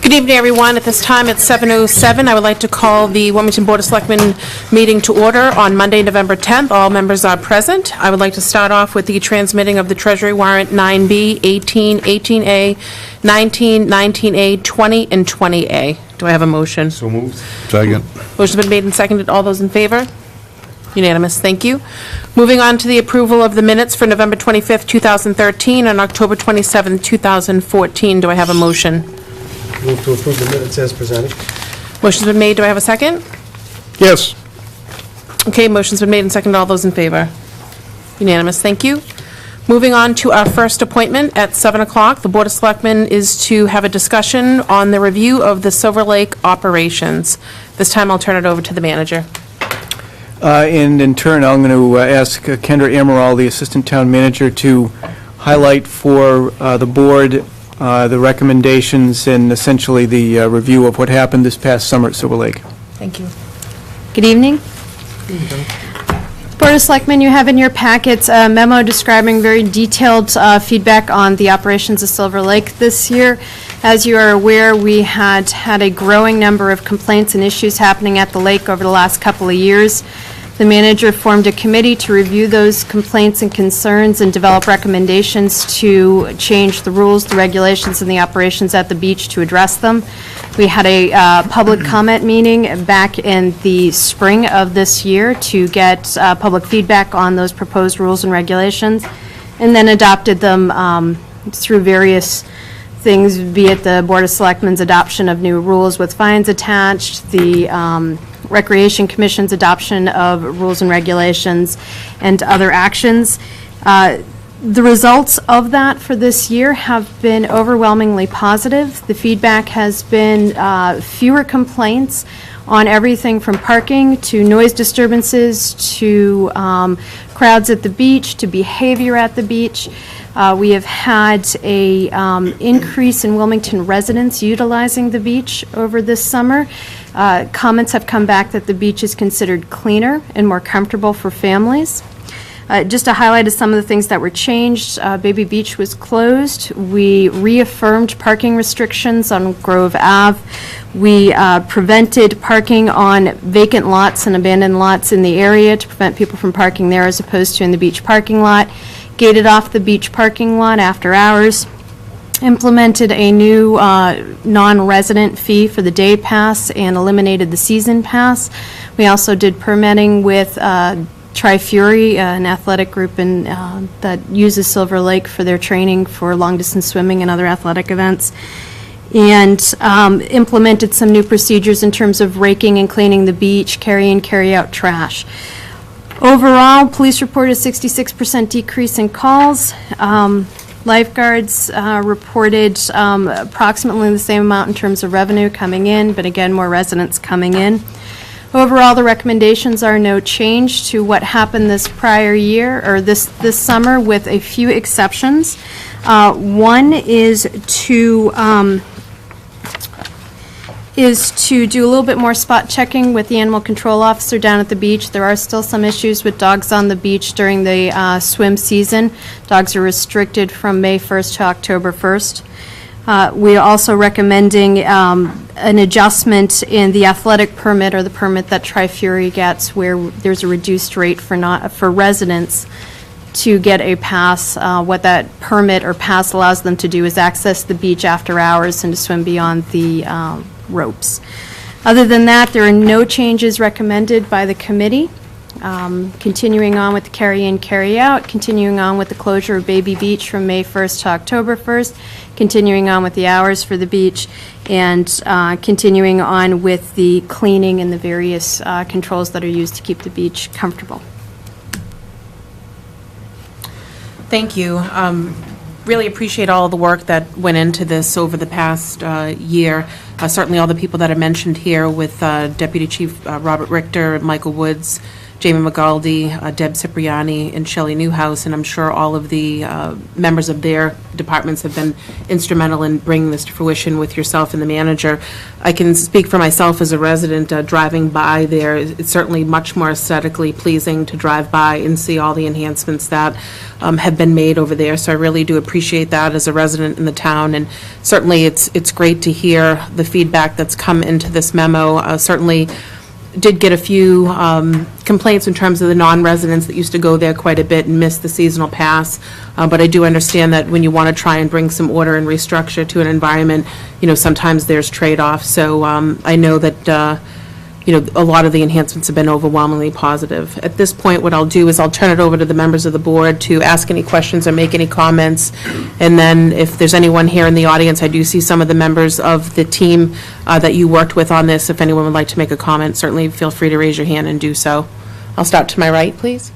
Good evening, everyone. At this time, it's 7:07. I would like to call the Wilmington Board of Selectmen meeting to order on Monday, November 10th. All members are present. I would like to start off with the transmitting of the Treasury Warrant 9B, 18, 18A, 19, 19A, 20, and 20A. Do I have a motion? So moved. Second. Motion's been made and seconded. All those in favor? Unanimous. Thank you. Moving on to the approval of the minutes for November 25th, 2013, and October 27th, 2014. Do I have a motion? Move to approve the minutes as presented. Motion's been made. Do I have a second? Yes. Okay, motion's been made and seconded. All those in favor? Unanimous. Thank you. Moving on to our first appointment at 7 o'clock. The Board of Selectmen is to have a discussion on the review of the Silver Lake operations. This time, I'll turn it over to the manager. And in turn, I'm going to ask Kendra Amaral, the Assistant Town Manager, to highlight for the Board the recommendations and essentially the review of what happened this past summer at Silver Lake. Thank you. Good evening. Board of Selectmen, you have in your packets a memo describing very detailed feedback on the operations of Silver Lake this year. As you are aware, we had a growing number of complaints and issues happening at the lake over the last couple of years. The manager formed a committee to review those complaints and concerns and develop recommendations to change the rules, the regulations, and the operations at the beach to address them. We had a public comment meeting back in the spring of this year to get public feedback on those proposed rules and regulations, and then adopted them through various things, be it the Board of Selectmen's adoption of new rules with fines attached, the Recreation Commission's adoption of rules and regulations, and other actions. The results of that for this year have been overwhelmingly positive. The feedback has been fewer complaints on everything from parking to noise disturbances to crowds at the beach to behavior at the beach. We have had a increase in Wilmington residents utilizing the beach over this summer. Comments have come back that the beach is considered cleaner and more comfortable for families. Just to highlight some of the things that were changed, Baby Beach was closed. We reaffirmed parking restrictions on Grove Ave. We prevented parking on vacant lots and abandoned lots in the area to prevent people from parking there as opposed to in the beach parking lot. Gated off the beach parking lot after hours. Implemented a new non-resident fee for the day pass and eliminated the season pass. We also did permitting with Tri-Fury, an athletic group that uses Silver Lake for their training for long-distance swimming and other athletic events, and implemented some new procedures in terms of raking and cleaning the beach, carry in, carry-out trash. Overall, police reported a 66% decrease in calls. Lifeguards reported approximately the same amount in terms of revenue coming in, but again, more residents coming in. Overall, the recommendations are no change to what happened this prior year, or this summer, with a few exceptions. One is to do a little bit more spot checking with the animal control officer down at the beach. There are still some issues with dogs on the beach during the swim season. Dogs are restricted from May 1st to October 1st. We are also recommending an adjustment in the athletic permit, or the permit that Tri-Fury gets, where there's a reduced rate for residents to get a pass. What that permit or pass allows them to do is access the beach after hours and to swim beyond the ropes. Other than that, there are no changes recommended by the committee. Continuing on with the carry-in, carry-out, continuing on with the closure of Baby Beach from May 1st to October 1st, continuing on with the hours for the beach, and continuing on with the cleaning and the various controls that are used to keep the beach comfortable. Thank you. Really appreciate all the work that went into this over the past year. Certainly all the people that are mentioned here with Deputy Chief Robert Richter, Michael Woods, Jamie McGaldy, Deb Cipriani, and Shelley Newhouse, and I'm sure all of the members of their departments have been instrumental in bringing this to fruition with yourself and the manager. I can speak for myself as a resident driving by there. It's certainly much more aesthetically pleasing to drive by and see all the enhancements that have been made over there, so I really do appreciate that as a resident in the town, and certainly it's great to hear the feedback that's come into this memo. Certainly did get a few complaints in terms of the non-residents that used to go there quite a bit and miss the seasonal pass, but I do understand that when you want to try and bring some order and restructure to an environment, sometimes there's trade-offs, so I know that a lot of the enhancements have been overwhelmingly positive. At this point, what I'll do is I'll turn it over to the members of the board to ask any questions or make any comments, and then if there's anyone here in the audience, I do see some of the members of the team that you worked with on this. If anyone would like to make a comment, certainly feel free to raise your hand and do so. I'll start to my right, please.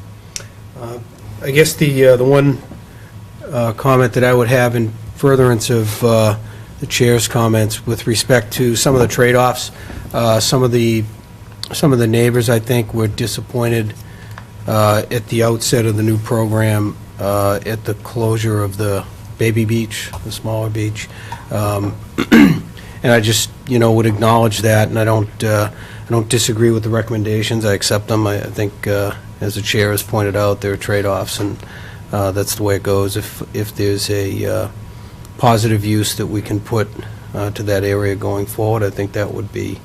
I guess the one comment that I would have in furtherance of the chair's comments with respect to some of the trade-offs, some of the neighbors, I think, were disappointed at the outset of the new program at the closure of the baby beach, the smaller beach. And I just, would acknowledge that, and I don't disagree with the recommendations. I accept them. I think, as the chair has pointed out, there are trade-offs, and that's the way it goes. If there's a positive use that we can put to that area going forward, I think that would be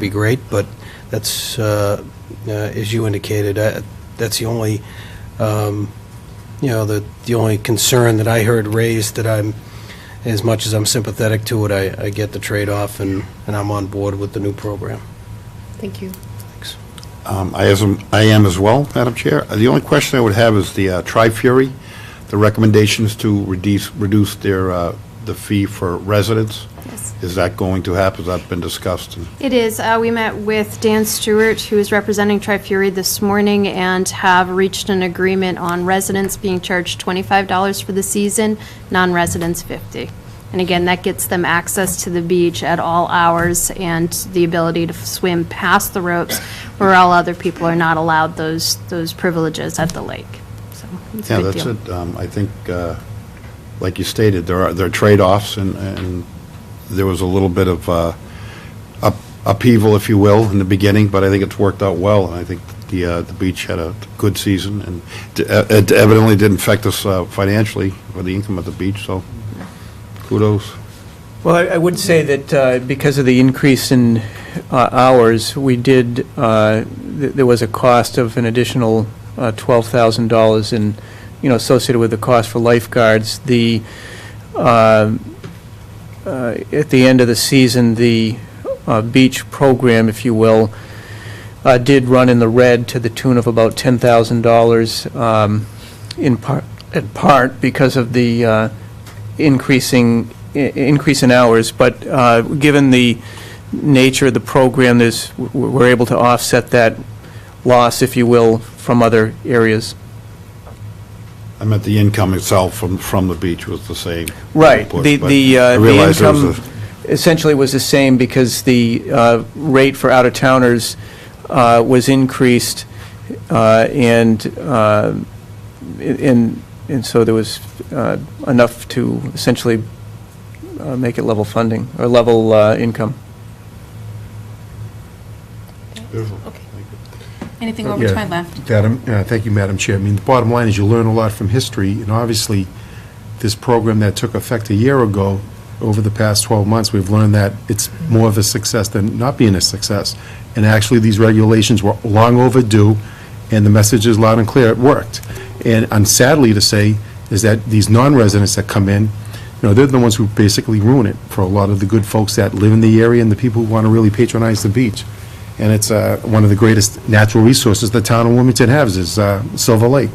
great. But that's, as you indicated, that's the only, the only concern that I heard raised. That I'm, as much as I'm sympathetic to it, I get the trade-off, and I'm on board with the new program. Thank you. Thanks. I am as well, Madam Chair. The only question I would have is the Tri-Fury, the recommendations to reduce their the fee for residents. Yes. Is that going to happen? Has that been discussed? It is. We met with Dan Stewart, who is representing Tri-Fury this morning, and have reached an agreement on residents being charged $25 for the season, non-residents $50. And again, that gets them access to the beach at all hours and the ability to swim past the ropes, where all other people are not allowed those privileges at the lake. So it's a big that's deal. it. I think, like you stated, there are trade-offs, and there was a little bit of upheaval, if you will, in the beginning, but I think it's worked out well, and I think the beach had a good season, and it evidently didn't affect us financially for the income at the beach, so kudos. Well, I would say that because of the increase in hours, we did, there was a cost of an additional $12,000 in, associated with the cost for lifeguards. At the end of the season, the beach program, if you will, did run in the red to the tune of about $10,000, in part because of the increase in hours. But given the nature of the program, we're able to offset that loss, if you will, from other areas. I meant the income itself from the beach was the same. Right. Input, The but I realized there was income essentially was the same because the rate for out-of-towners was increased, and so there was enough to essentially make it level funding, or level income. Beautiful. Okay. Anything over to my left? Thank you, Madam Chair. I mean, the bottom line is you learn a lot from history, and obviously, this program that took effect a year ago, over the past 12 months, we've learned that it's more of a success than not being a success. And actually, these regulations were long overdue, and the message is loud and clear, it worked. And sadly to say, is that these non-residents that come in, they're the ones who basically ruin it for a lot of the good folks that live in the area and the people who want to really patronize the beach. And it's one of the greatest natural resources the town of Wilmington has is Silver Lake.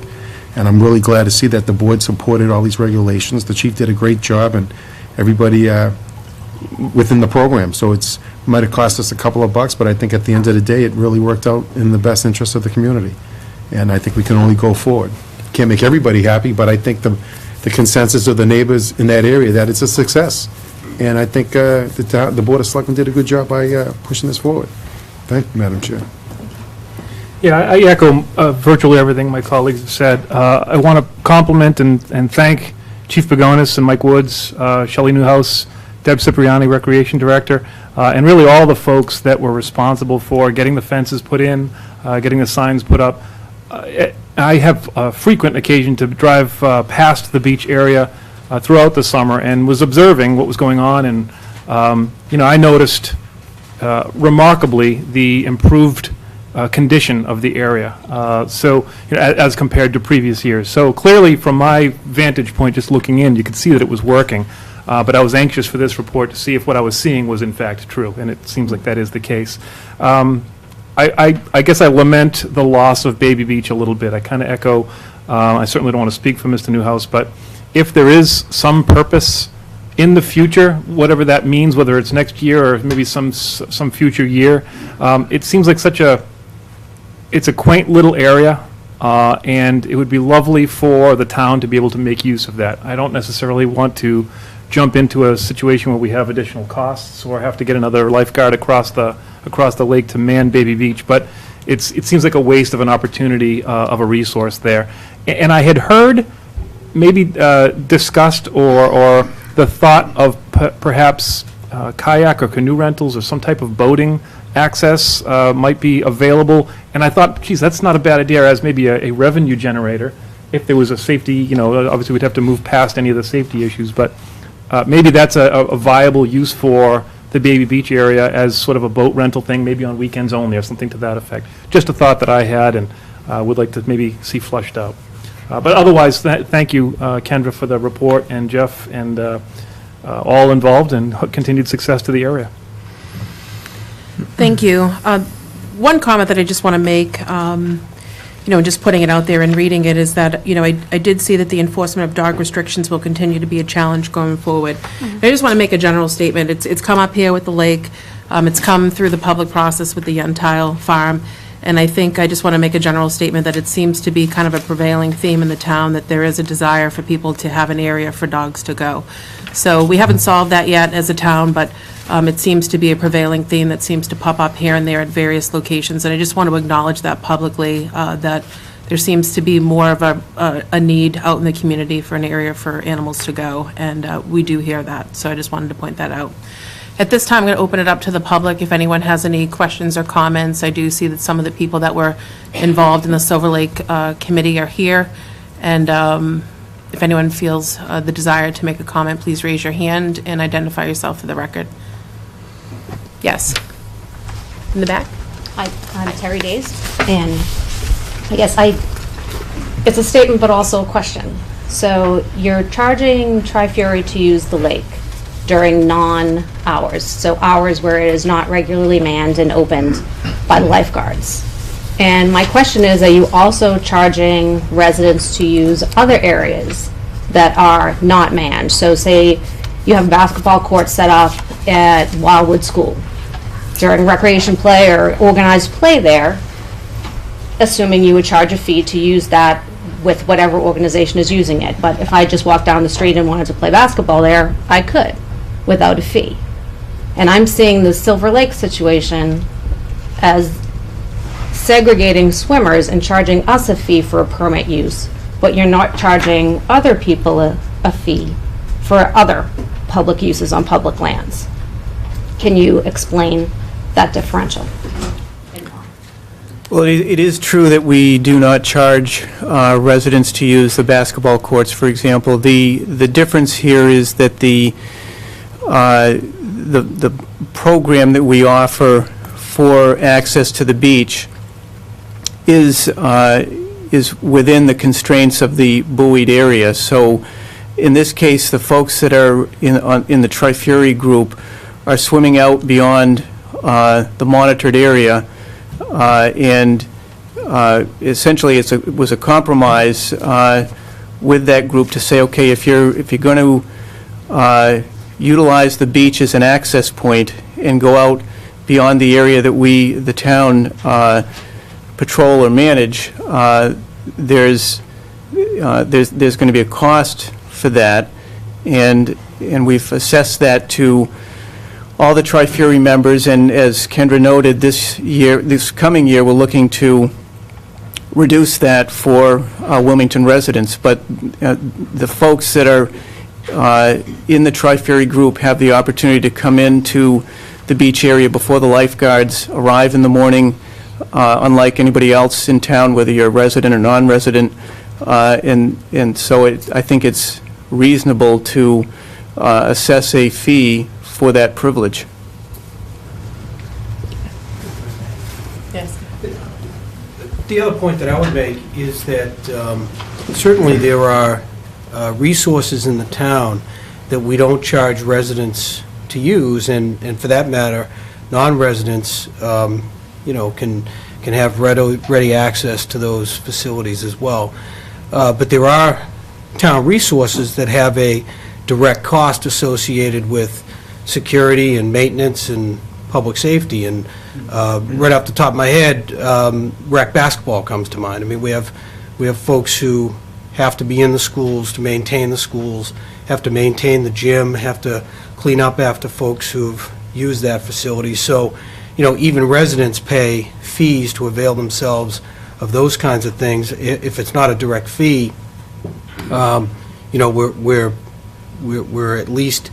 And I'm really glad to see that the board supported all these regulations. The chief did a great job, and everybody within the program. So it might have cost us a couple of bucks, but I think at the end of the day, it really worked out in the best interest of the community. And I think we can only go forward. Can't make everybody happy, but I think the consensus of the neighbors in that area that it's a success. And I think the Board of Selectmen did a good job by pushing this forward. Thank you, Madam Chair. Yeah, I echo virtually everything my colleagues have said. I want to compliment and thank Chief Pagonis and Mike Woods, Shelley Newhouse, Deb Cipriani, Recreation Director, and really all the folks that were responsible for getting the fences put in, getting the signs put up. I have frequent occasion to drive past the beach area throughout the summer and was observing what was going on, and I noticed remarkably the improved condition of the area, as compared to previous years. So clearly, from my vantage point, just looking in, you could see that it was working. But I was anxious for this report to see if what I was seeing was in fact true, and it seems like that is the case. I guess I lament the loss of Baby Beach a little bit. I kind of echo, I certainly don't want to speak for Mr. Newhouse, but if there is some purpose in the future, whatever that means, whether it's next year or maybe some future year, it seems like it's a quaint little area, and it would be lovely for the town to be able to make use of that. I don't necessarily want to jump into a situation where we have additional costs or have to get another lifeguard across the lake to man Baby Beach, but it seems like a waste of an opportunity of a resource there. And I had heard, maybe discussed or the thought of perhaps kayak or canoe rentals or some type of boating access might be available, and I thought, geez, that's not a bad idea as maybe a revenue generator if there was a safety, obviously we'd have to move past any of the safety issues, but maybe that's a viable use for the Baby Beach area as sort of a boat rental thing, maybe on weekends only or something to that effect. Just a thought that I had and would like to maybe see flushed out. But otherwise, thank you, Kendra, for the report, and Jeff, and all involved, and continued success to the area. Thank you. One comment that I just want to make, just putting it out there and reading it, is that, I did see that the enforcement of dog restrictions will continue to be a challenge going forward. I just want to make a general statement. It's come up here with the lake. It's come through the public process with the Yentile Farm. And I think I just want to make a general statement that it seems to be kind of a prevailing theme in the town, that there is a desire for people to have an area for dogs to go. So we haven't solved that yet as a town, but it seems to be a prevailing theme that seems to pop up here and there at various locations. And I just want to acknowledge that publicly, that there seems to be more of a need out in the community for an area for animals to go. And we do hear that. So I just wanted to point that out. At this time, I'm going to open it up to the public. If anyone has any questions or comments, I do see that some of the people that were involved in the Silver Lake Committee are here. And if anyone feels the desire to make a comment, please raise your hand and identify yourself for the record. Yes. In the back? Hi, I'm Terry Days, and I guess it's a statement but also a question. So you're charging Tri-Fury to use the lake during non-hours, so hours where it is not regularly manned and opened by the lifeguards. And my question is, are you also charging residents to use other areas that are not manned? So say you have a basketball court set up at Wildwood School. During recreation play or organized play there, assuming you would charge a fee to use that with whatever organization is using it. But if I just walked down the street and wanted to play basketball there, I could, without a fee. And I'm seeing the Silver Lake situation as segregating swimmers and charging us a fee for a permit use, but you're not charging other people a fee for other public uses on public lands. Can you explain that differential? Well, it is true that we do not charge residents to use the basketball courts, for example. The difference here is that the program that we offer for access to the beach is within the constraints of the buoyed area. So in this case, the folks that are in the Tri-Fury group are swimming out beyond the monitored area, and essentially it was a compromise with that group to say, okay, if you're going to utilize the beach as an access point and go out beyond the area that the town, patrol or manage, there's going to be a cost for that, and we've assessed that to all the Tri-Fury members, and as Kendra noted, this coming year, we're looking to reduce that for Wilmington residents. But the folks that are in the Tri-Ferry group have the opportunity to come into the beach area before the lifeguards arrive in the morning, unlike anybody else in town, whether you're a resident or non-resident. And so I think it's reasonable to assess a fee for that privilege. Yes. The other point that I would make is that certainly there are resources in the town that we don't charge residents to use, and for that matter, non-residents, can have ready access to those facilities as well. But there are town resources that have a direct cost associated with security and maintenance and public safety. And right off the top of my head, rec basketball comes to mind. I mean, we have folks who have to be in the schools to maintain the schools, have to maintain the gym, have to clean up after folks who've used that facility. So, even residents pay fees to avail themselves of those kinds of things. If it's not a direct fee, we're at least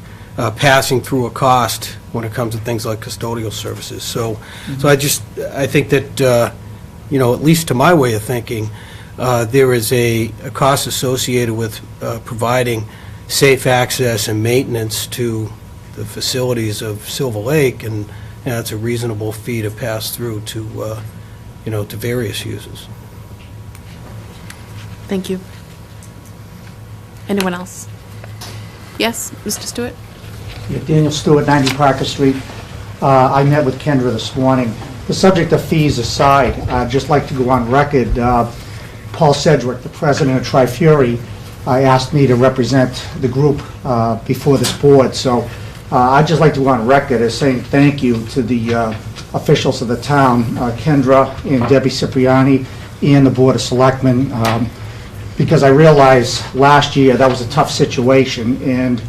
passing through a cost when it comes to things like custodial services. So I think that, at least to my way of thinking, there is a cost associated with providing safe access and maintenance to the facilities of Silver Lake, and it's a reasonable fee to pass through to, to various uses. Thank you. Anyone else? Yes, Mr. Stewart? Yeah, Daniel Stewart, 90 Parker Street. I met with Kendra this morning. The subject of fees aside, I'd just like to go on record. Paul Sedgwick, the president of Tri-Fury, asked me to represent the group before this board. So I'd just like to go on record as saying thank you to the officials of the town, Kendra and Debbie Cipriani, and the Board of Selectmen, because I realized last year that was a tough situation, and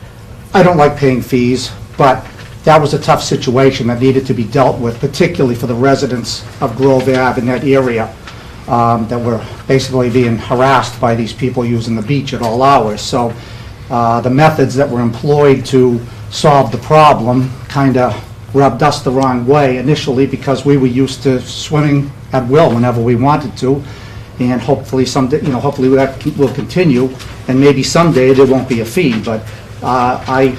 I don't like paying fees, but that was a tough situation that needed to be dealt with, particularly for the residents of Grove Ave in that area that were basically being harassed by these people using the beach at all hours. So the methods that were employed to solve the problem kind of rubbed us the wrong way initially, because we were used to swimming at will whenever we wanted to, and hopefully someday, hopefully that will continue, and maybe someday there won't be a fee. But I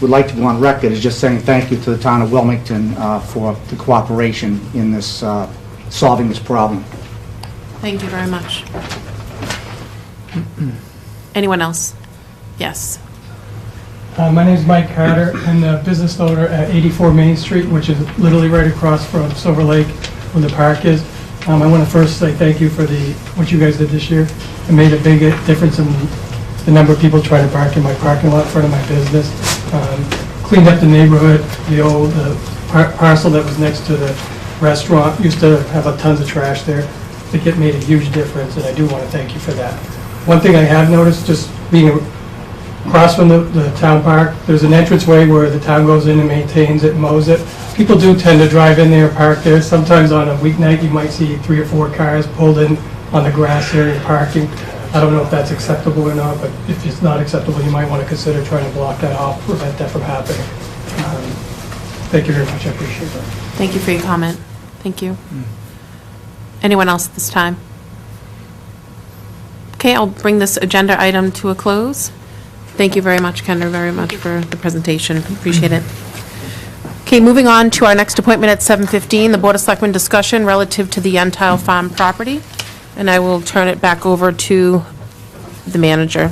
would like to go on record as just saying thank you to the town of Wilmington for the cooperation in this solving this problem. Thank you very much. Anyone else? Yes. My name is Mike Carter. I'm the business owner at 84 Main Street, which is literally right across from Silver Lake where the park is. I want to first say thank you for what you guys did this year. It made a big difference in the number of people trying to park in my parking lot in front of my business. Cleaned up the neighborhood. The old parcel that was next to the restaurant used to have tons of trash there. I think it made a huge difference, and I do want to thank you for that. One thing I have noticed, just being across from the town park, there's an entranceway where the town goes in and maintains it and mows it. People do tend to drive in there, park there. Sometimes on a weeknight, you might see 3 or 4 cars pulled in on the grass area parking. I don't know if that's acceptable or not, but if it's not acceptable, you might want to consider trying to block that off, prevent that from happening. Thank you very much. I appreciate that. Thank you for your comment. Thank you. Anyone else at this time? Okay, I'll bring this agenda item to a close. Thank you very much, Kendra, very much for the presentation. Appreciate it. Okay, moving on to our next appointment at 7:15, the Board of Selectmen discussion relative to the Yentile Farm property. And I will turn it back over to the manager.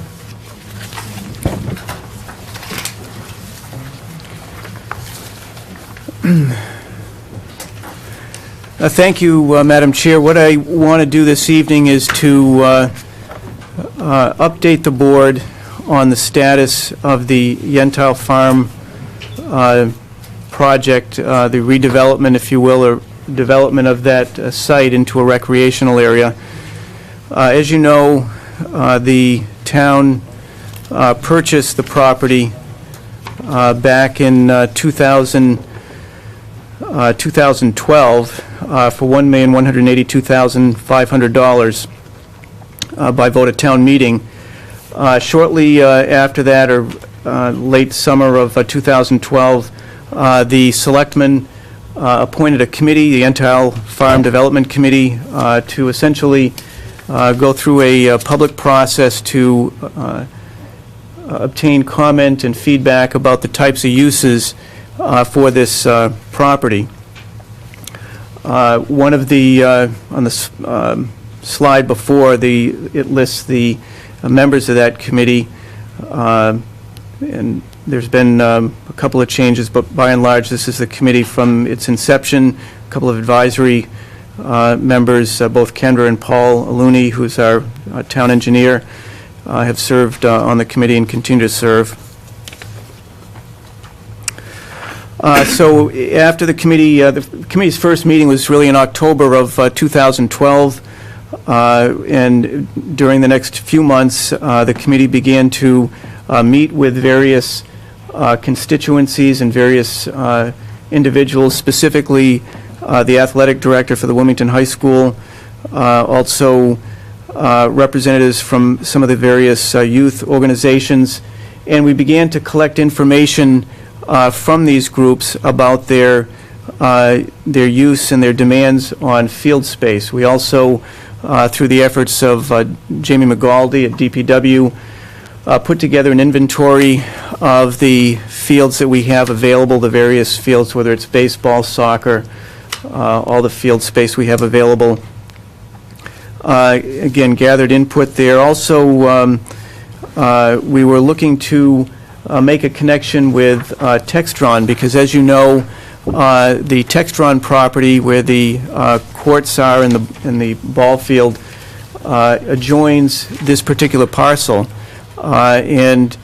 Thank you, Madam Chair. What I want to do this evening is to update the board on the status of the Yentile Farm project, the redevelopment, if you will, or development of that site into a recreational area. As you know, the town purchased the property back in 2012 for $1,182,500 by vote at town meeting. Shortly after that, or late summer of 2012, the Selectmen appointed a committee, the Entile Farm Development Committee, to essentially go through a public process to obtain comment and feedback about the types of uses for this property. One of the, on the slide before, it lists the members of that committee, and there's been a couple of changes, but by and large, this is the committee from its inception. A couple of advisory members, both Kendra and Paul Aluni, who's our town engineer, have served on the committee and continue to serve. So after the committee's first meeting was really in October of 2012, and during the next few months, the committee began to meet with various constituencies and various individuals, specifically the athletic director for the Wilmington High School, also representatives from some of the various youth organizations, and we began to collect information from these groups about their use and their demands on field space. We also, through the efforts of Jamie McGaldy at DPW, put together an inventory of the fields that we have available, the various fields, whether it's baseball, soccer, all the field space we have available. Again, gathered input there. Also, we were looking to make a connection with Textron, because as you know, the Textron property where the courts are in the ball field adjoins this particular parcel. And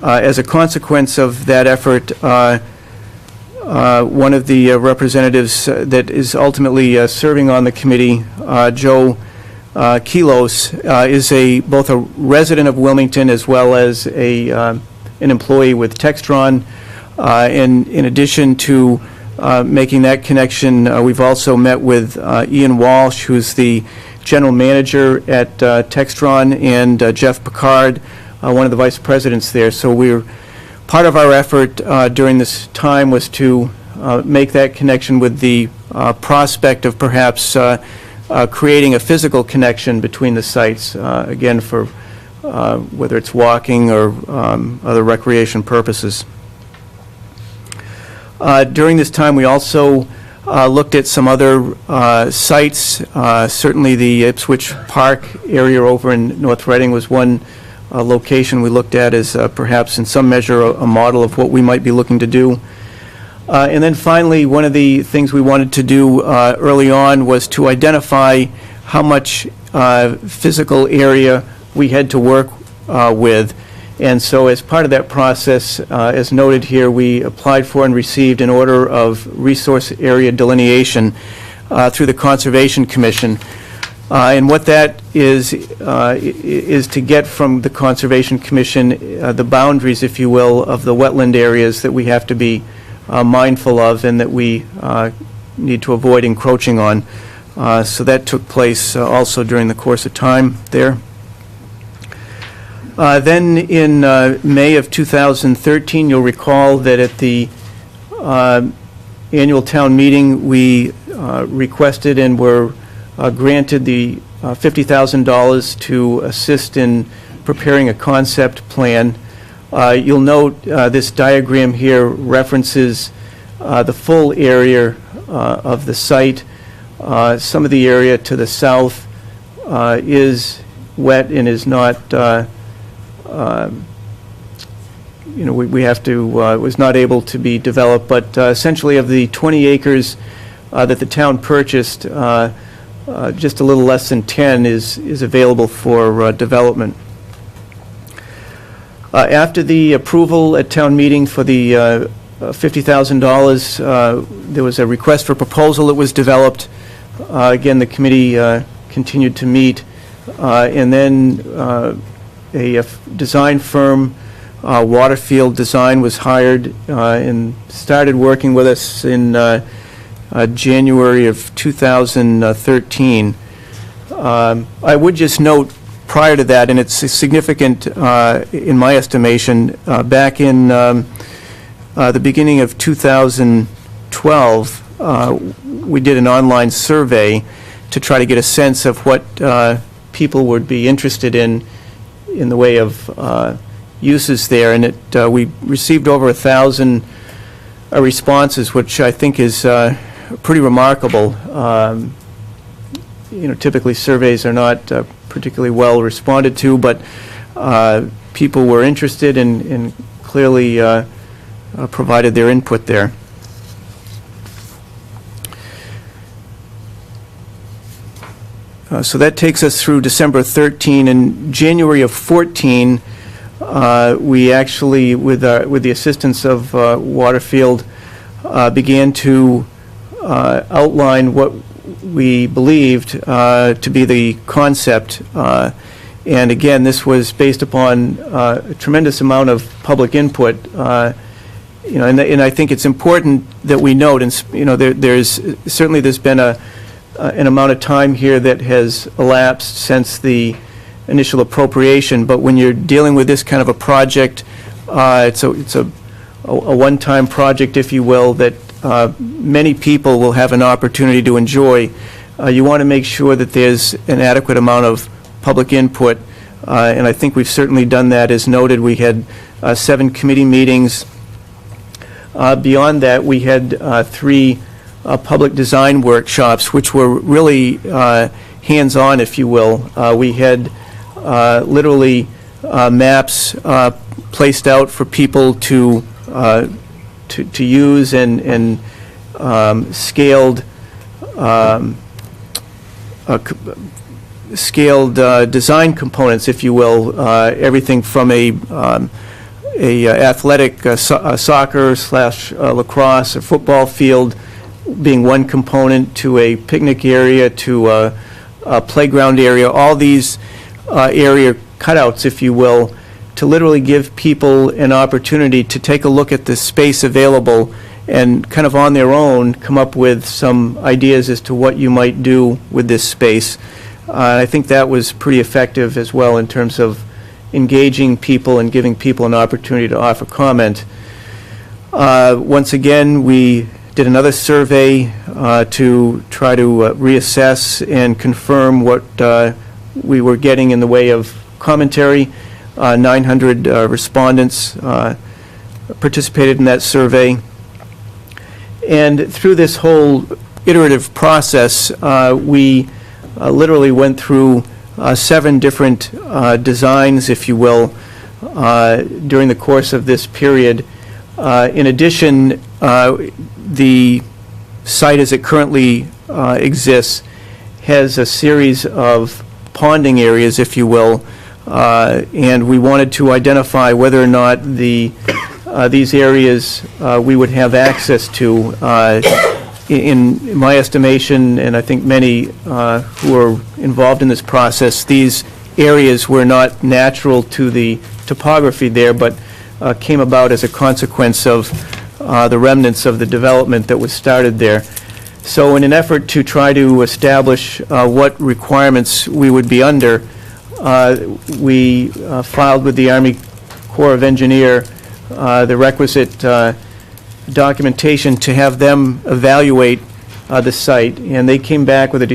as a consequence of that effort, one of the representatives that is ultimately serving on the committee, Joe Kilos, is both a resident of Wilmington as well as an employee with Textron. And in addition to making that connection, we've also met with Ian Walsh, who's the general manager at Textron, and Jeff Picard, one of the vice presidents there. So part of our effort during this time was to make that connection with the prospect of perhaps creating a physical connection between the sites, again, for whether it's walking or other recreation purposes. During this time, we also looked at some other sites. Certainly the Ipswich Park area over in North Reading was one location we looked at as perhaps in some measure a model of what we might be looking to do. And then finally, one of the things we wanted to do early on was to identify how much physical area we had to work with. And so as part of that process, as noted here, we applied for and received an order of resource area delineation through the Conservation Commission. And what that is to get from the Conservation Commission the boundaries, if you will, of the wetland areas that we have to be mindful of and that we need to avoid encroaching on. So that took place also during the course of time there. Then in May of 2013, you'll recall that at the annual town meeting, we requested and were granted the $50,000 to assist in preparing a concept plan. You'll note this diagram here references the full area of the site. Some of the area to the south is wet and is not, we have to, was not able to be developed, but essentially of the 20 acres that the town purchased, just a little less than 10 is available for development. After the approval at town meeting for the $50,000, there was a request for proposal that was developed. Again, the committee continued to meet, and then a design firm, Waterfield Design, was hired and started working with us in January of 2013. I would just note prior to that, and it's significant in my estimation, back in the beginning of 2012, we did an online survey to try to get a sense of what people would be interested in the way of uses there, and we received over 1,000 responses, which I think is pretty remarkable. Typically surveys are not particularly well responded to, but people were interested and clearly provided their input there. So that takes us through December 13. In January of 14, we actually, with the assistance of Waterfield, began to outline what we believed to be the concept. And again, this was based upon a tremendous amount of public input. And I think it's important that we note, and there's been an amount of time here that has elapsed since the initial appropriation, but when you're dealing with this kind of a project, it's a one-time project, if you will, that many people will have an opportunity to enjoy. You want to make sure that there's an adequate amount of public input, and I think we've certainly done that. As noted, we had 7 committee meetings. Beyond that, we had 3 public design workshops, which were really hands-on, if you will. We had literally maps placed out for people to use, and scaled design components, if you will. Everything from a athletic soccer / lacrosse or football field being one component, to a picnic area, to a playground area, all these area cutouts, if you will, to literally give people an opportunity to take a look at the space available and kind of on their own come up with some ideas as to what you might do with this space. I think that was pretty effective as well in terms of engaging people and giving people an opportunity to offer comment. Once again, we did another survey to try to reassess and confirm what we were getting in the way of commentary. 900 respondents participated in that survey. And through this whole iterative process, we literally went through 7 different designs, if you will, during the course of this period. In addition, the site as it currently exists has a series of ponding areas, if you will, and we wanted to identify whether or not these areas we would have access to. In my estimation, and I think many who are involved in this process, these areas were not natural to the topography there, but came about as a consequence of the remnants of the development that was started there. So in an effort to try to establish what requirements we would be under, we filed with the Army Corps of Engineers the requisite documentation to have them evaluate the site, and they came back with a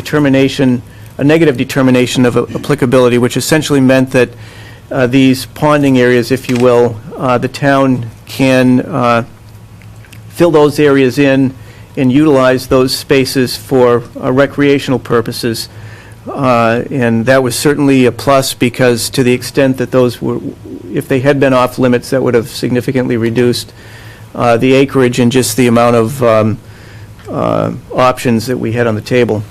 negative determination of applicability, which essentially meant that these ponding areas, if you will, the town can fill those areas in and utilize those spaces for recreational purposes. And that was certainly a plus, because to the extent that those were, if they had been off limits, that would have significantly reduced the acreage and just the amount of options that we had on the table.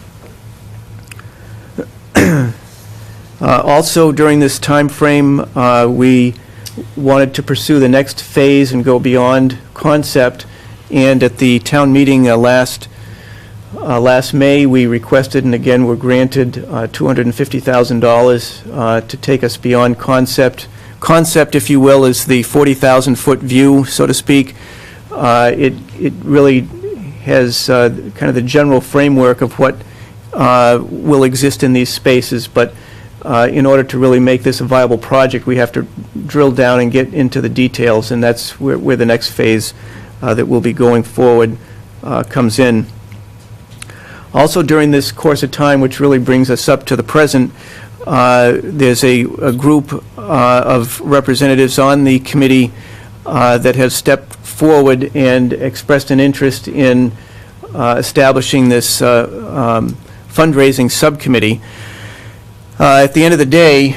Also, during this time frame, we wanted to pursue the next phase and go beyond concept. And at the town meeting last May, we requested, and again were granted, $250,000 to take us beyond concept. Concept, if you will, is the 40,000-foot view, so to speak. It really has kind of the general framework of what will exist in these spaces, but in order to really make this a viable project, we have to drill down and get into the details, and that's where the next phase that we'll be going forward comes in. Also, during this course of time, which really brings us up to the present, there's a group of representatives on the committee that have stepped forward and expressed an interest in establishing this fundraising subcommittee. At the end of the day,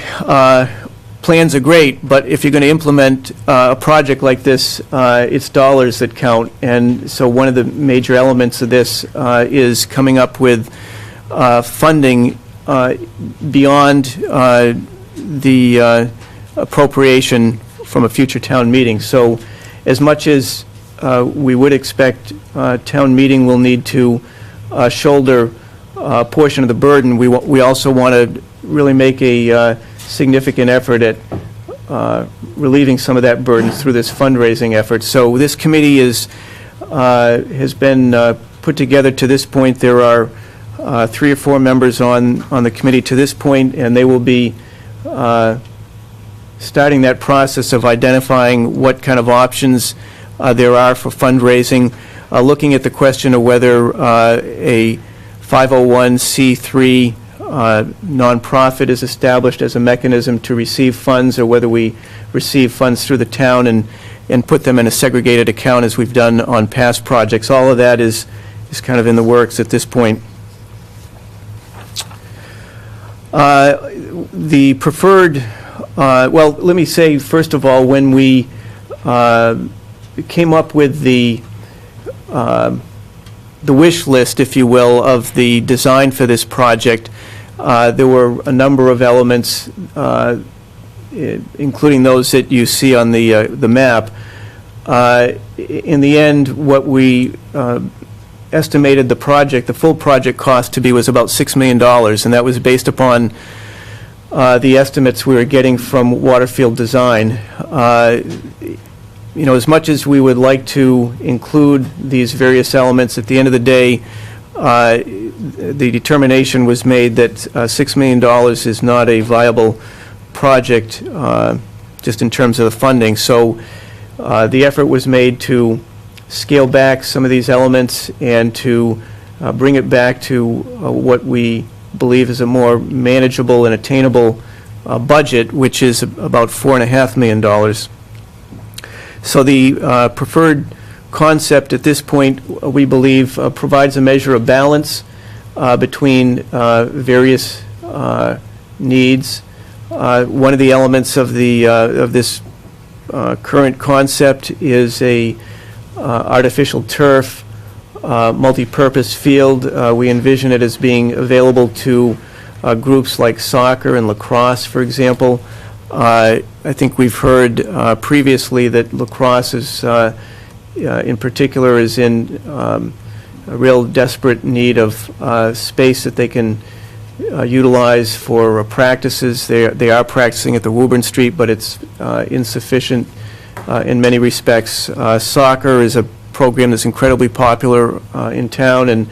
plans are great, but if you're going to implement a project like this, it's dollars that count. And so one of the major elements of this is coming up with funding beyond the appropriation from a future town meeting. So as much as we would expect town meeting will need to shoulder a portion of the burden, we also want to really make a significant effort at relieving some of that burden through this fundraising effort. So this committee has been put together to this point. There are 3 or 4 members on the committee to this point, and they will be starting that process of identifying what kind of options there are for fundraising, looking at the question of whether a 501c3 nonprofit is established as a mechanism to receive funds, or whether we receive funds through the town and put them in a segregated account as we've done on past projects. All of that is kind of in the works at this point. The preferred, well, let me say, first of all, when we came up with the wish list, if you will, of the design for this project, there were a number of elements, including those that you see on the map. In the end, what we estimated the full project cost to be was about $6 million, and that was based upon the estimates we were getting from Waterfield Design. You know, as much as we would like to include these various elements, at the end of the day, the determination was made that $6 million is not a viable project just in terms of the funding. So the effort was made to scale back some of these elements and to bring it back to what we believe is a more manageable and attainable budget, which is about $4.5 million. So the preferred concept at this point, we believe, provides a measure of balance between various needs. One of the elements of this current concept is a artificial turf multi-purpose field. We envision it as being available to groups like soccer and lacrosse, for example. I think we've heard previously that lacrosse is, in particular, is in a real desperate need of space that they can utilize for practices. They are practicing at the Woburn Street, but it's insufficient in many respects. Soccer is a program that's incredibly popular in town, and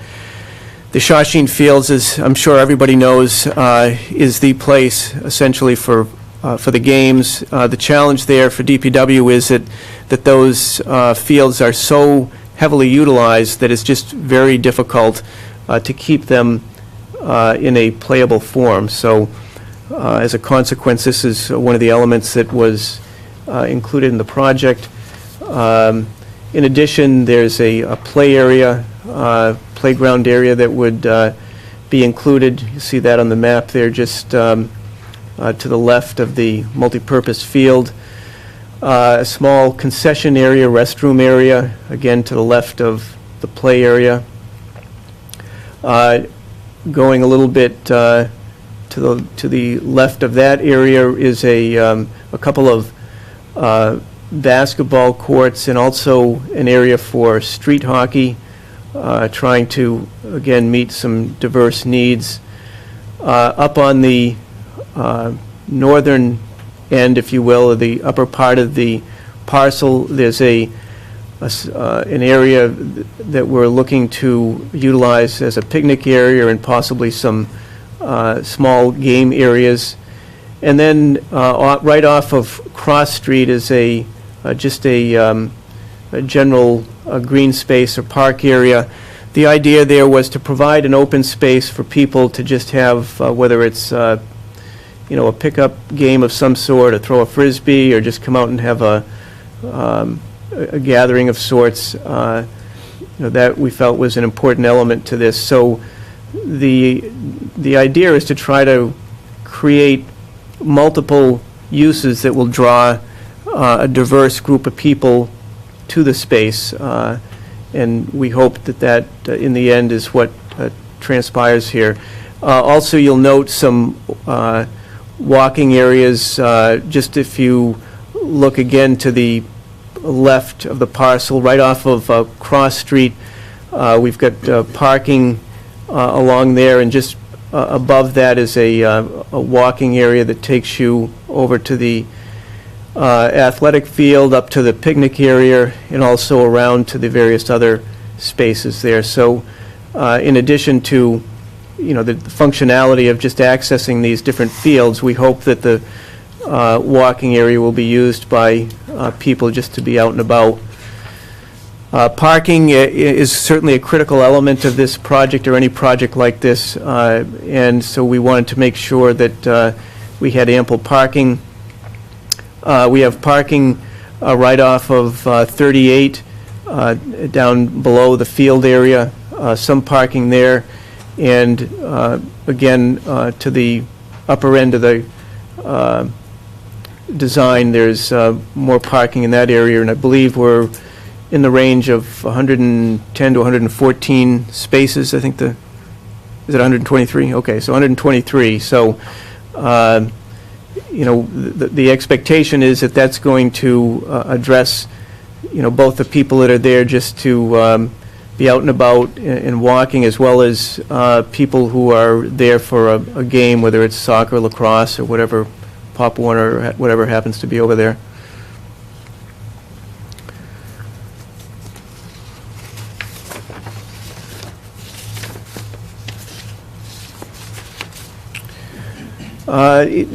the Shawshene Fields, as I'm sure everybody knows, is the place essentially for the games. The challenge there for DPW is that those fields are so heavily utilized that it's just very difficult to keep them in a playable form. So as a consequence, this is one of the elements that was included in the project. In addition, there's a play area, playground area that would be included. You see that on the map there, just to the left of the multipurpose field. A small concession area, restroom area, again to the left of the play area. Going a little bit to the left of that area is a couple of basketball courts and also an area for street hockey, trying to, again, meet some diverse needs. Up on the northern end, if you will, or the upper part of the parcel, there's a an area that we're looking to utilize as a picnic area and possibly some small game areas. And then right off of Cross Street is just a general green space or park area. The idea there was to provide an open space for people to just have, whether it's a pickup game of some sort, or throw a frisbee, or just come out and have a gathering of sorts. That we felt was an important element to this. So the idea is to try to create multiple uses that will draw a diverse group of people to the space, and we hope that in the end is what transpires here. Also, you'll note some walking areas. Just if you look again to the left of the parcel, right off of Cross Street, we've got parking along there, and just above that is a walking area that takes you over to the athletic field, up to the picnic area, and also around to the various other spaces there. So in addition to the functionality of just accessing these different fields, we hope that the walking area will be used by people just to be out and about. Parking is certainly a critical element of this project, or any project like this, and so we wanted to make sure that we had ample parking. We have parking right off of 38 down below the field area, some parking there, and again to the upper end of the design, there's more parking in that area, and I believe we're in the range of 110 to 114 spaces. I think is it 123? Okay, so 123. So the expectation is that that's going to address both the people that are there just to be out and about and walking, as well as people who are there for a game, whether it's soccer, lacrosse, or whatever, Pop Warner, or whatever happens to be over there.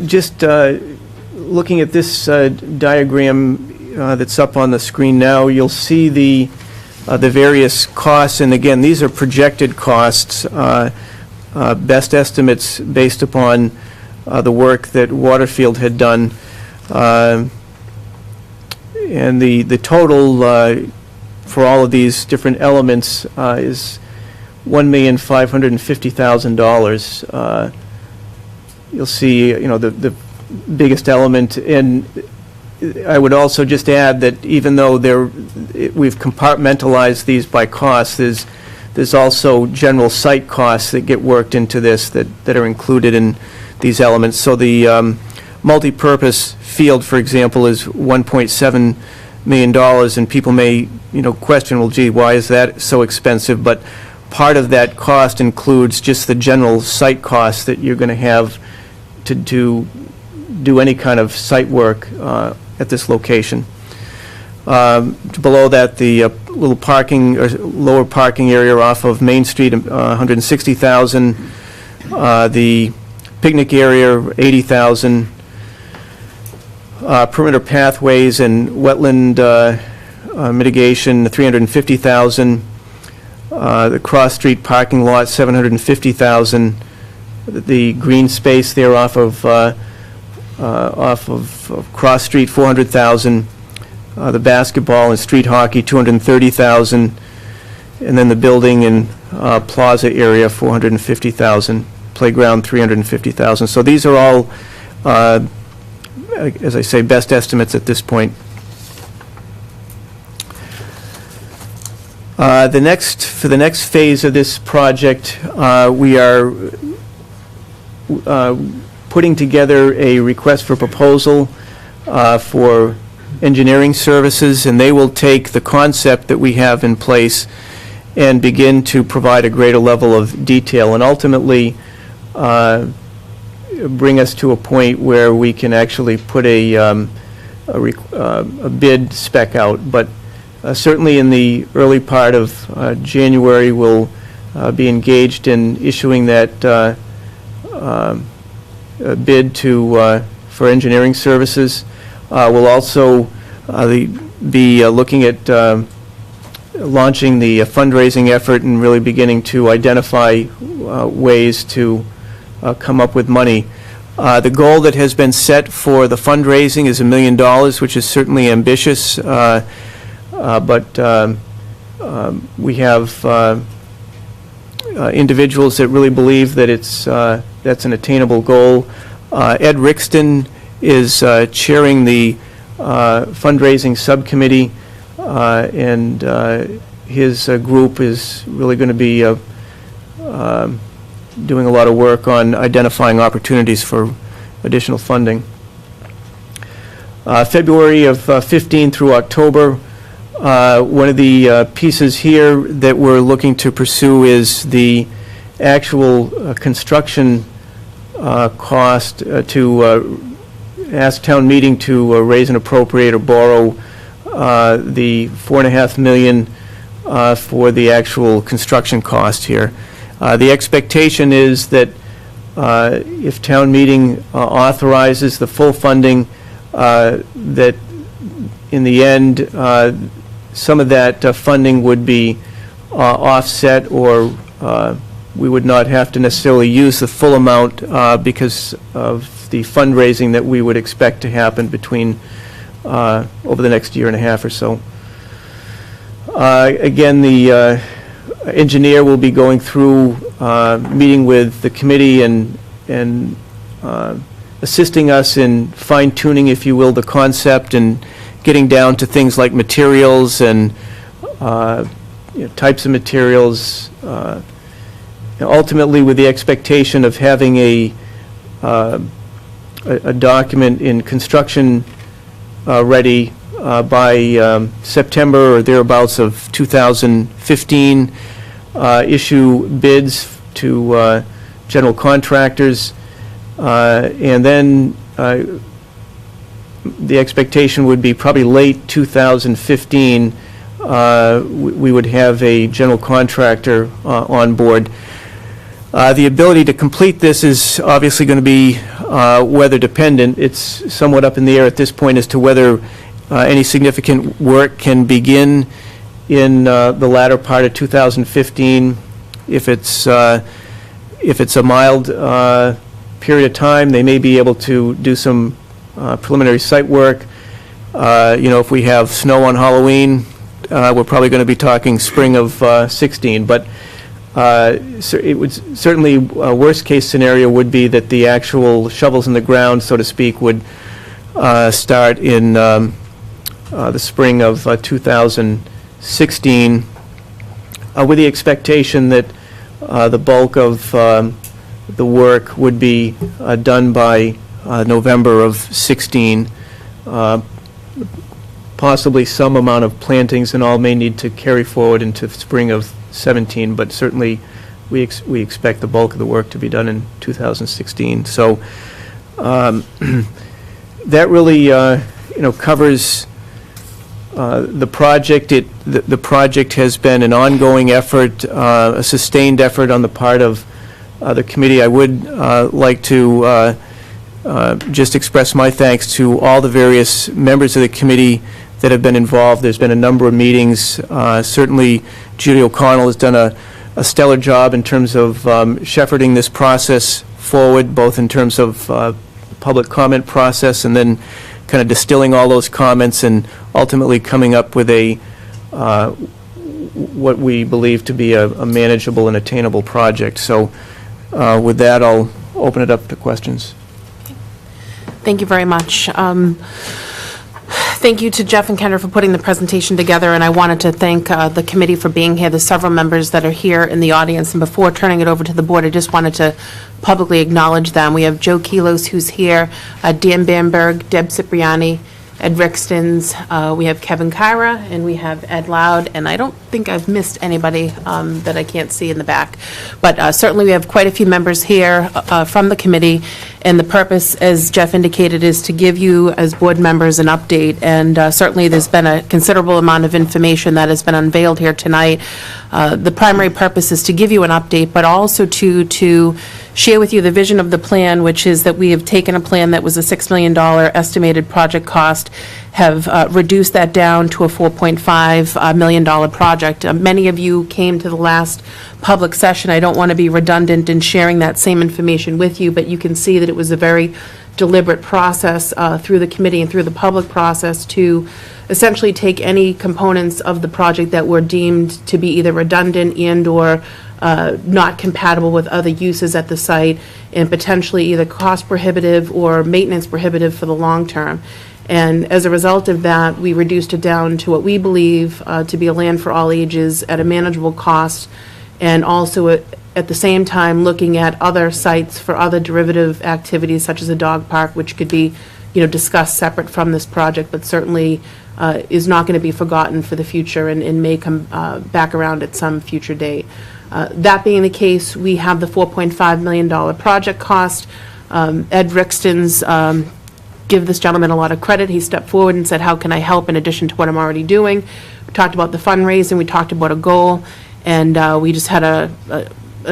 Just looking at this diagram that's up on the screen now, you'll see the various costs, and again, these are projected costs, best estimates based upon the work that Waterfield had done, and the total for all of these different elements is $1,550,000. You'll see, the biggest element, and I would also just add that even though we've compartmentalized these by cost, there's also general site costs that get worked into this that are included in these elements. So the multi-purpose field, for example, is $1.7 million, and people may question, well, gee, why is that so expensive? But part of that cost includes just the general site costs that you're going to have to do any kind of site work at this location. Below that, the little parking or lower parking area off of Main Street, $160,000. The picnic area, $80,000. Perimeter pathways and wetland mitigation, $350,000. The Cross Street parking lot, $750,000. The green space there off of Cross Street, $400,000. The basketball and street hockey, $230,000, and then the building and plaza area, $450,000. Playground, $350,000. So these are all, as I say, best estimates at this point. For the next phase of this project, we are putting together a request for proposal for engineering services, and they will take the concept that we have in place and begin to provide a greater level of detail, and ultimately bring us to a point where we can actually put a bid spec out. But certainly in the early part of January, we'll be engaged in issuing that bid for engineering services. We'll also be looking at launching the fundraising effort and really beginning to identify ways to come up with money. The goal that has been set for the fundraising is $1 million, which is certainly ambitious, but we have individuals that really believe that that's an attainable goal. Ed Rixton is chairing the fundraising subcommittee, and his group is really going to be doing a lot of work on identifying opportunities for additional funding. February of 15 through October, one of the pieces here that we're looking to pursue is the actual construction cost to ask town meeting to raise and appropriate or borrow the $4.5 million for the actual construction cost here. The expectation is that if town meeting authorizes the full funding, that in the end, some of that funding would be offset, or we would not have to necessarily use the full amount because of the fundraising that we would expect to happen between over the next year and a half or so. Again, the engineer will be going through, meeting with the committee and assisting us in fine-tuning, if you will, the concept and getting down to things like materials and types of materials, ultimately with the expectation of having a document in construction ready by September or thereabouts of 2015, issue bids to general contractors, and then the expectation would be probably late 2015, we would have a general contractor on board. The ability to complete this is obviously going to be weather dependent. It's somewhat up in the air at this point as to whether any significant work can begin in the latter part of 2015. If it's a mild period of time, they may be able to do some preliminary site work. If we have snow on Halloween, we're probably going to be talking spring of 16. But so it would certainly, worst case scenario would be that the actual shovels in the ground, so to speak, would start in the spring of 2016, with the expectation that the bulk of the work would be done by November of 16. Possibly some amount of plantings and all may need to carry forward into spring of 17, but certainly we expect the bulk of the work to be done in 2016. So that really covers the project. The project has been an ongoing effort, a sustained effort on the part of the committee. I would like to just express my thanks to all the various members of the committee that have been involved. There's been a number of meetings. Certainly, Judy O'Connell has done a stellar job in terms of shepherding this process forward, both in terms of public comment process and then kind of distilling all those comments and ultimately coming up with a what we believe to be a manageable and attainable project. So with that, I'll open it up to questions. Thank you very much. Thank you to Jeff and Kendra for putting the presentation together, and I wanted to thank the committee for being here. There's several members that are here in the audience, and before turning it over to the board, I just wanted to publicly acknowledge them. We have Joe Kilos, who's here, Dan Bamberg, Deb Cipriani, Ed Rixtons, we have Kevin Kyra, and we have Ed Loud, and I don't think I've missed anybody that I can't see in the back. But certainly we have quite a few members here from the committee, And the purpose, as Jeff indicated, is to give you, as board members, an update. And certainly, there's been a considerable amount of information that has been unveiled here tonight. The primary purpose is to give you an update, but also to share with you the vision of the plan, which is that we have taken a plan that was a $6 million estimated project cost, have reduced that down to a $4.5 million project. Many of you came to the last public session. I don't want to be redundant in sharing that same information with you, but you can see that it was a very deliberate process through the committee and through the public process to essentially take any components of the project that were deemed to be either redundant and/or not compatible with other uses at the site, and potentially either cost prohibitive or maintenance prohibitive for the long term. And as a result of that, we reduced it down to what we believe to be a land for all ages at a manageable cost, and also at the same time looking at other sites for other derivative activities such as a dog park, which could be, discussed separate from this project, but certainly is not going to be forgotten for the future and may come back around at some future date. That being the case, we have the $4.5 million project cost. Ed Rixton's give this gentleman a lot of credit. He stepped forward and said, how can I help in addition to what I'm already doing? We talked about the fundraising, we talked about a goal, and we just had a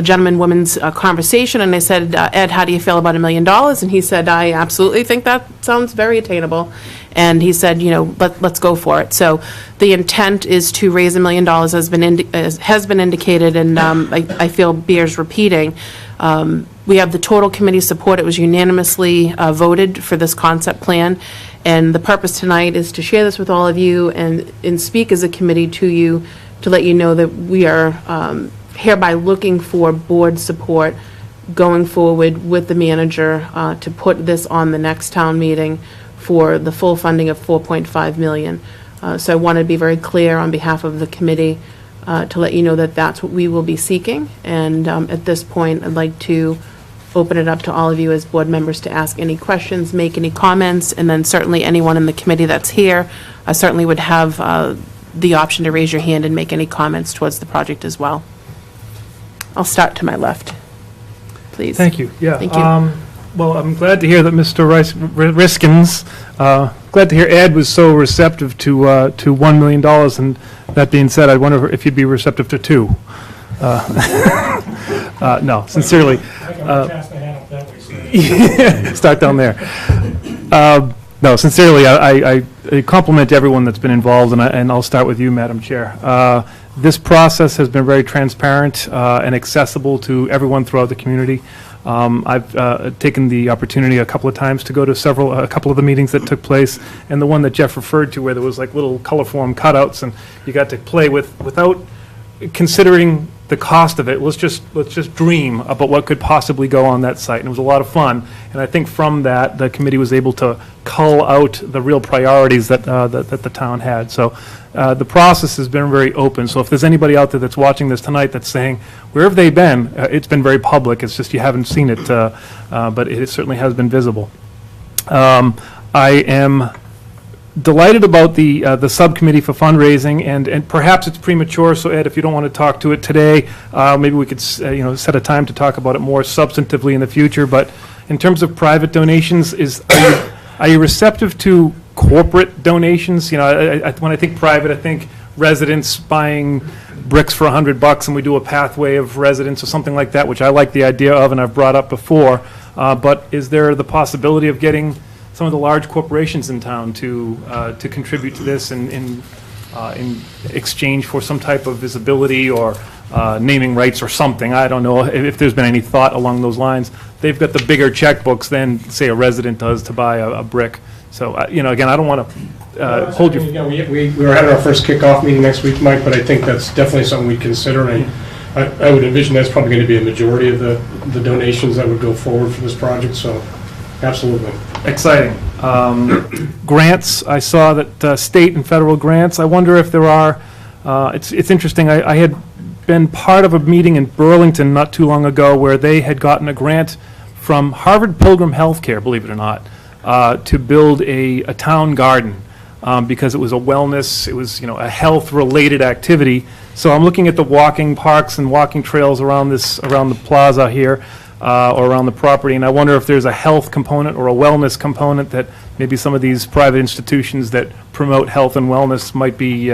gentleman-woman's conversation, and I said, Ed, how do you feel about $1 million? And he said, I absolutely think that sounds very attainable. And he said, let's go for it. So the intent is to raise $1 million, has been indicated, and I feel bears repeating. We have the total committee support. It was unanimously voted for this concept plan. And the purpose tonight is to share this with all of you and speak as a committee to you to let you know that we are hereby looking for board support going forward with the manager to put this on the next town meeting for the full funding of $4.5 million. So I want to be very clear on behalf of the committee to let you know that that's what we will be seeking. And at this point, I'd like to open it up to all of you as board members to ask any questions, make any comments, and then certainly anyone in the committee that's here certainly would have the option to raise your hand and make any comments towards the project as well. I'll start to my left, please. Thank you. Yeah. Thank you. Well, I'm glad to hear that Mr. Riskins, glad to hear Ed was so receptive to $1 million. And that being said, I wonder if you'd be receptive to $2 million. No, sincerely. I can pass the hand up that way. So. Start down there. No, sincerely, I compliment everyone that's been involved, and I'll start with you, Madam Chair. This process has been very transparent and accessible to everyone throughout the community. I've taken the opportunity a couple of times to go to a couple of the meetings that took place, and the one that Jeff referred to where there was like little colorform cutouts and you got to play without considering the cost of it. Let's just dream about what could possibly go on that site, and it was a lot of fun. And I think from that, the committee was able to cull out the real priorities that the town had. So the process has been very open. So if there's anybody out there that's watching this tonight that's saying, where have they been? It's been very public. It's just you haven't seen it, but it certainly has been visible. I am delighted about the subcommittee for fundraising, and perhaps it's premature, so Ed, if you don't want to talk to it today, maybe we could set a time to talk about it more substantively in the future. But in terms of private donations, are you receptive to corporate donations? When I think private, I think residents buying bricks for $100 and we do a pathway of residents or something like that, which I like the idea of and I've brought up before. But is there the possibility of getting some of the large corporations in town to contribute to this in exchange for some type of visibility or naming rights or something? I don't know if there's been any thought along those lines. They've got the bigger checkbooks than, say, a resident does to buy a brick. So, again, I don't want to hold you. Yeah, we're having our first kickoff meeting next week, Mike, but I think that's definitely something we'd consider. And I would envision that's probably going to be a majority of the donations that would go forward for this project. So, absolutely. Exciting. Grants, I saw that state and federal grants. I wonder if there are, it's interesting, I had been part of a meeting in Burlington not too long ago where they had gotten a grant from Harvard Pilgrim Healthcare, believe it or not, to build a town garden because it was a wellness, it was a health-related activity. So I'm looking at the walking parks and walking trails around the plaza here. or around the property, and I wonder if there's a health component or a wellness component that maybe some of these private institutions that promote health and wellness might be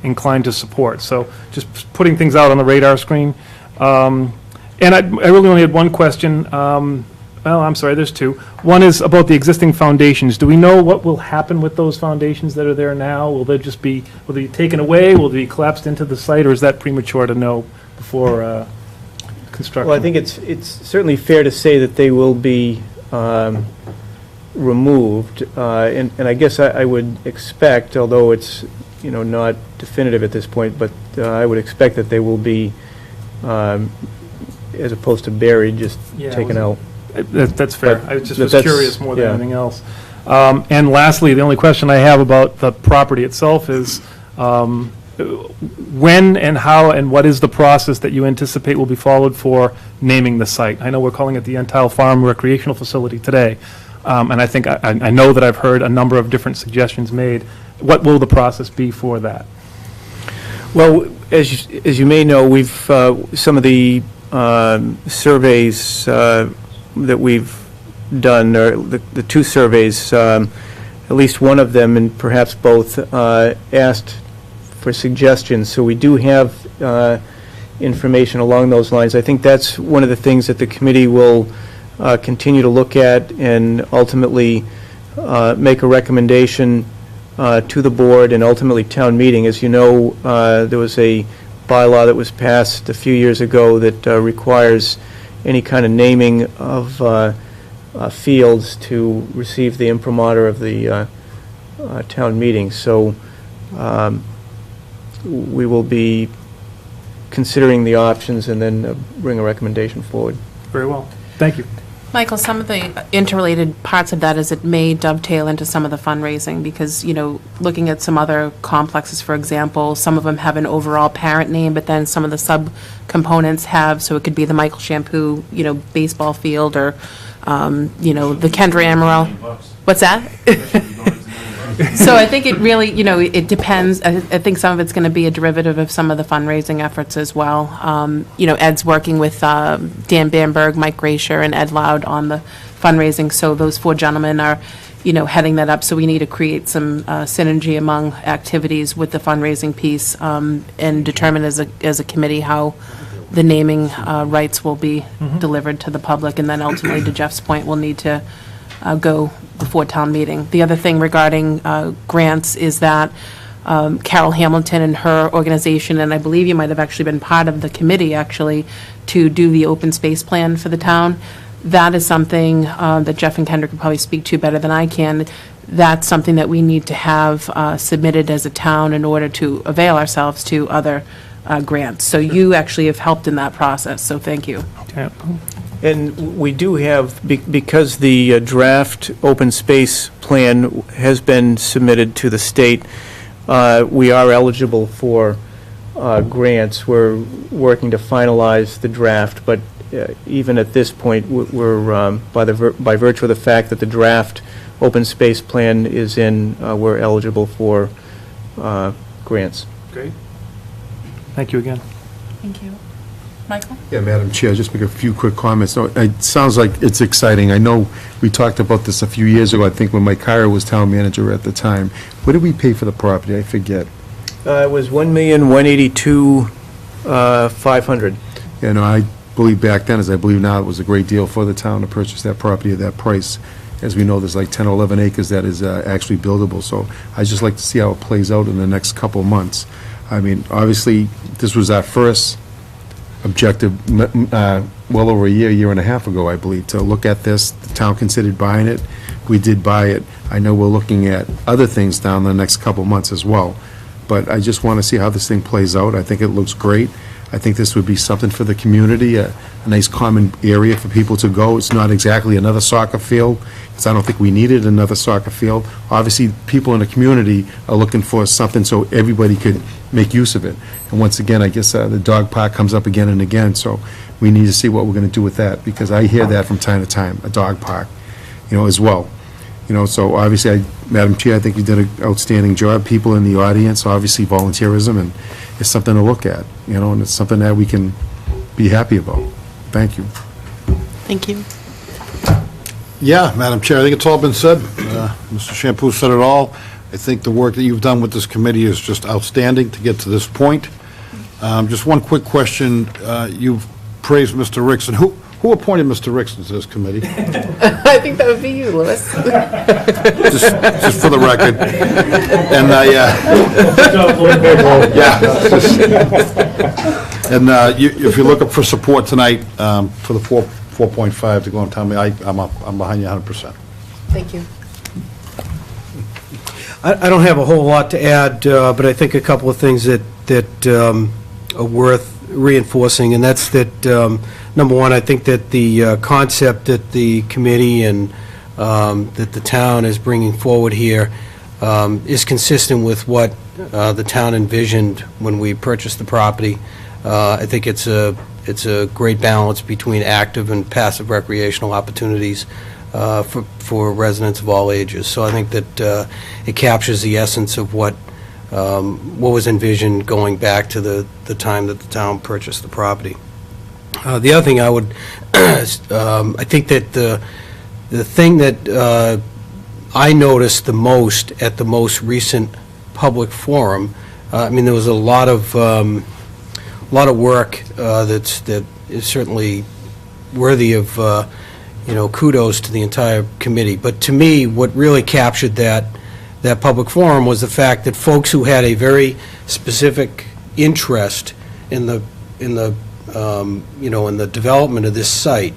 inclined to support. So just putting things out on the radar screen. And I really only had one question. Well, I'm sorry, there's two. One is about the existing foundations. Do we know what will happen with those foundations that are there now? Will they be taken away? Will they be collapsed into the site, or is that premature to know before construction? Well, I think it's certainly fair to say that they will be removed, and I guess I would expect, although it's, not definitive at this point, but I would expect that they will be, as opposed to buried, just taken out. That's fair. But I was curious more than yeah. anything else. And lastly, the only question I have about the property itself is when and how and what is the process that you anticipate will be followed for naming the site? I know we're calling it the Entile Farm Recreational Facility today, and I think I know that I've heard a number of different suggestions made. What will the process be for that? Well, as you may know, we've some of the surveys that we've done, or the two surveys, at least one of them, and perhaps both, asked for suggestions. So we do have information along those lines. I think that's one of the things that the committee will continue to look at and ultimately make a recommendation to the board and ultimately town meeting. As you know, there was a bylaw that was passed a few years ago that requires any kind of naming of fields to receive the imprimatur of the town meeting. So we will be considering the options and then bring a recommendation forward. Very well. Thank you. Michael, some of the interrelated parts of that is it may dovetail into some of the fundraising because, looking at some other complexes, for example, some of them have an overall parent name, but then some of the sub-components have, so it could be the Michael Shampoo, baseball field or, the Kendra Amaral. What's that? So I think it really, it depends. I think some of it's going to be a derivative of some of the fundraising efforts as well. Ed's working with Dan Bamberg, Mike Gracier, and Ed Loud on the fundraising. So those four gentlemen are, heading that up. So we need to create some synergy among activities with the fundraising piece and determine as a committee how the naming rights will be delivered to the public. And then ultimately, to Jeff's point, we'll need to go before town meeting. The other thing regarding grants is that Carol Hamilton and her organization, and I believe you might have actually been part of the committee, actually, to do the open space plan for the town. That is something that Jeff and Kendra could probably speak to better than I can. That's something that we need to have submitted as a town in order to avail ourselves to other grants. So you actually have helped in that process, so thank you. Yeah. And we do have, because the draft open space plan has been submitted to the state, we are eligible for grants. We're working to finalize the draft, but even at this point, we're, by virtue of the fact that the draft open space plan is in, we're eligible for grants. Great. Thank you again. Thank you. Michael? Yeah, Madam Chair, just make a few quick comments. So, it sounds like it's exciting. I know we talked about this a few years ago, I think when Mike Kyer was town manager at the time. What did we pay for the property? I forget. It was $1,182,500. Yeah, no, I believe back then, as I believe now, it was a great deal for the town to purchase that property at that price. As we know, there's like 10 or 11 acres that is actually buildable. So I'd just like to see how it plays out in the next couple of months. I mean, obviously, this was our first objective well over a year and a half ago, I believe, to look at this. The town considered buying it. We did buy it. I know we're looking at other things down the next couple of months as well. But I just want to see how this thing plays out. I think it looks great. I think this would be something for the community, a nice common area for people to go. It's not exactly another soccer field, because I don't think we needed another soccer field. Obviously, people in the community are looking for something so everybody could make use of it. And once again, I guess the dog park comes up again and again, so we need to see what we're going to do with that, because I hear that from time to time, a dog park, as well. So obviously, Madam Chair, I think you did an outstanding job. People in the audience, obviously volunteerism, and it's something to look at, and it's something that we can be happy about. Thank you. Thank you. Yeah, Madam Chair, I think it's all been said. Mr. Shampoo said it all. I think the work that you've done with this committee is just outstanding to get to this point. Just one quick question. You've praised Mr. Rickson. Who appointed Mr. Rickson to this committee? I think that would be you, Louis. Just for the record. And if you're looking for support tonight for the 4.5 to go on town meeting, I'm behind you 100%. Thank you. I don't have a whole lot to add, but I think a couple of things that are worth reinforcing, and that's that, number one, I think that the concept that the committee and that the town is bringing forward here is consistent with what the town envisioned when we purchased the property. I think it's a great balance between active and passive recreational opportunities for residents of all ages. So I think that it captures the essence of what was envisioned going back to the time that the town purchased the property. The other thing I would, I think that the thing that I noticed the most at the most recent public forum, I mean, there was a lot of work that is certainly worthy of kudos to the entire committee. But to me, what really captured that public forum was the fact that folks who had a very specific interest in the development of this site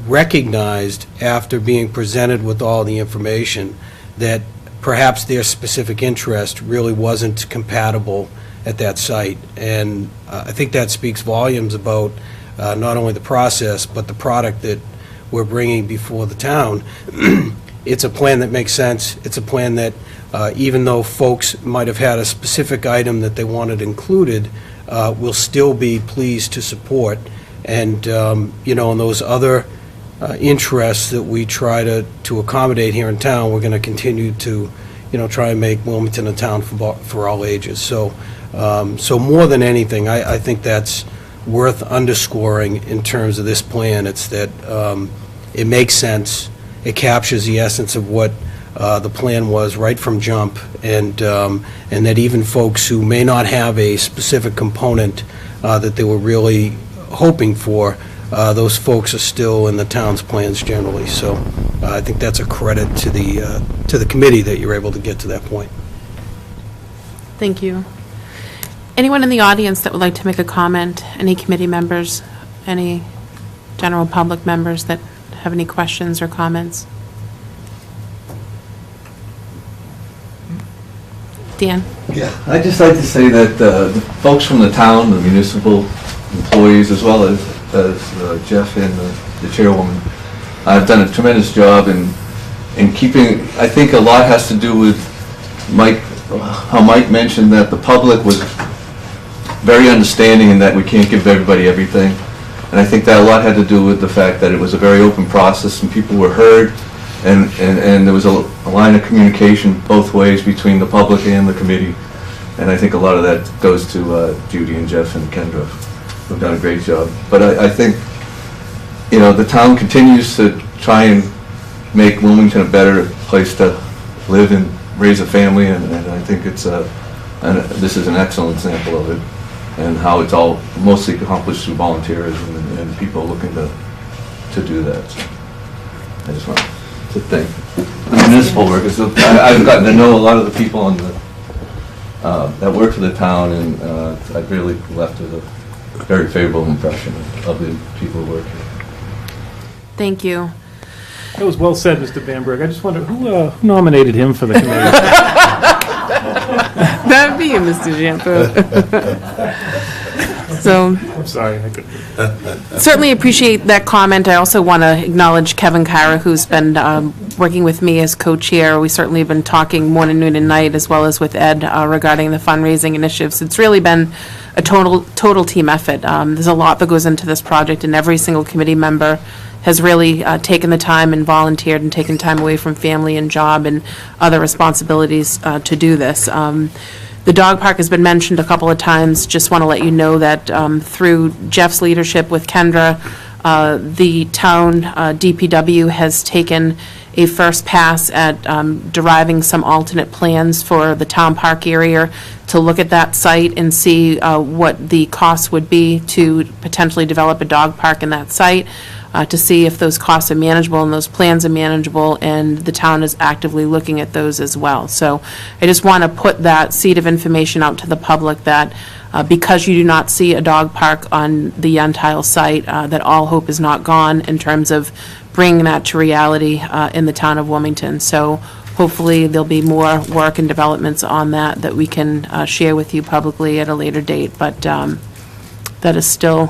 recognized, after being presented with all the information, that perhaps their specific interest really wasn't compatible at that site. And I think that speaks volumes about not only the process, but the product that we're bringing before the town. It's a plan that makes sense. It's a plan that, even though folks might have had a specific item that they wanted included, will still be pleased to support. And, and those other interests that we try to accommodate here in town, we're going to continue to, try and make Wilmington a town for all ages. So more than anything, I think that's worth underscoring in terms of this plan. It's that it makes sense. It captures the essence of what the plan was right from jump, and that even folks who may not have a specific component that they were really hoping for, those folks are still in the town's plans generally. So I think that's a credit to the committee that you're able to get to that point. Thank you. Anyone in the audience that would like to make a comment? Any committee members? Any general public members that have any questions or comments? Dan? Yeah, I'd just like to say that the folks from the town, the municipal employees, as well as Jeff and the chairwoman, have done a tremendous job in keeping. I think a lot has to do with how Mike mentioned that the public was very understanding and that we can't give everybody everything. And I think that a lot had to do with the fact that it was a very open process and people were heard, and there was a line of communication both ways between the public and the committee. And I think a lot of that goes to Judy and Jeff and Kendra, who've done a great job. But I think, the town continues to try and make Wilmington a better place to live and raise a family, and I think this is an excellent example of it, and how it's all mostly accomplished through volunteerism and people looking to do that. So I just want to thank the municipal workers. I've gotten to know a lot of the people that work for the town, and I've really left with a very favorable impression of the people who work here. Thank you. That was well said, Mr. Bamberg. I just wonder, who nominated him for the committee? That would be you, Mr. Shampoo. So, I'm sorry. I couldn't. certainly appreciate that comment. I also want to acknowledge Kevin Kara, who's been working with me as co-chair. We certainly have been talking morning, noon, and night, as well as with Ed regarding the fundraising initiatives. It's really been a total team effort. There's a lot that goes into this project, and every single committee member has really taken the time and volunteered and taken time away from family and job and other responsibilities to do this. The dog park has been mentioned a couple of times. Just want to let you know that through Jeff's leadership with Kendra, The town DPW has taken a first pass at deriving some alternate plans for the town park area to look at that site and see what the cost would be to potentially develop a dog park in that site, to see if those costs are manageable and those plans are manageable, and the town is actively looking at those as well. So I just want to put that seed of information out to the public that because you do not see a dog park on the Yuntile site, that all hope is not gone in terms of bringing that to reality in the town of Wilmington. So hopefully there'll be more work and developments on that we can share with you publicly at a later date. But that is still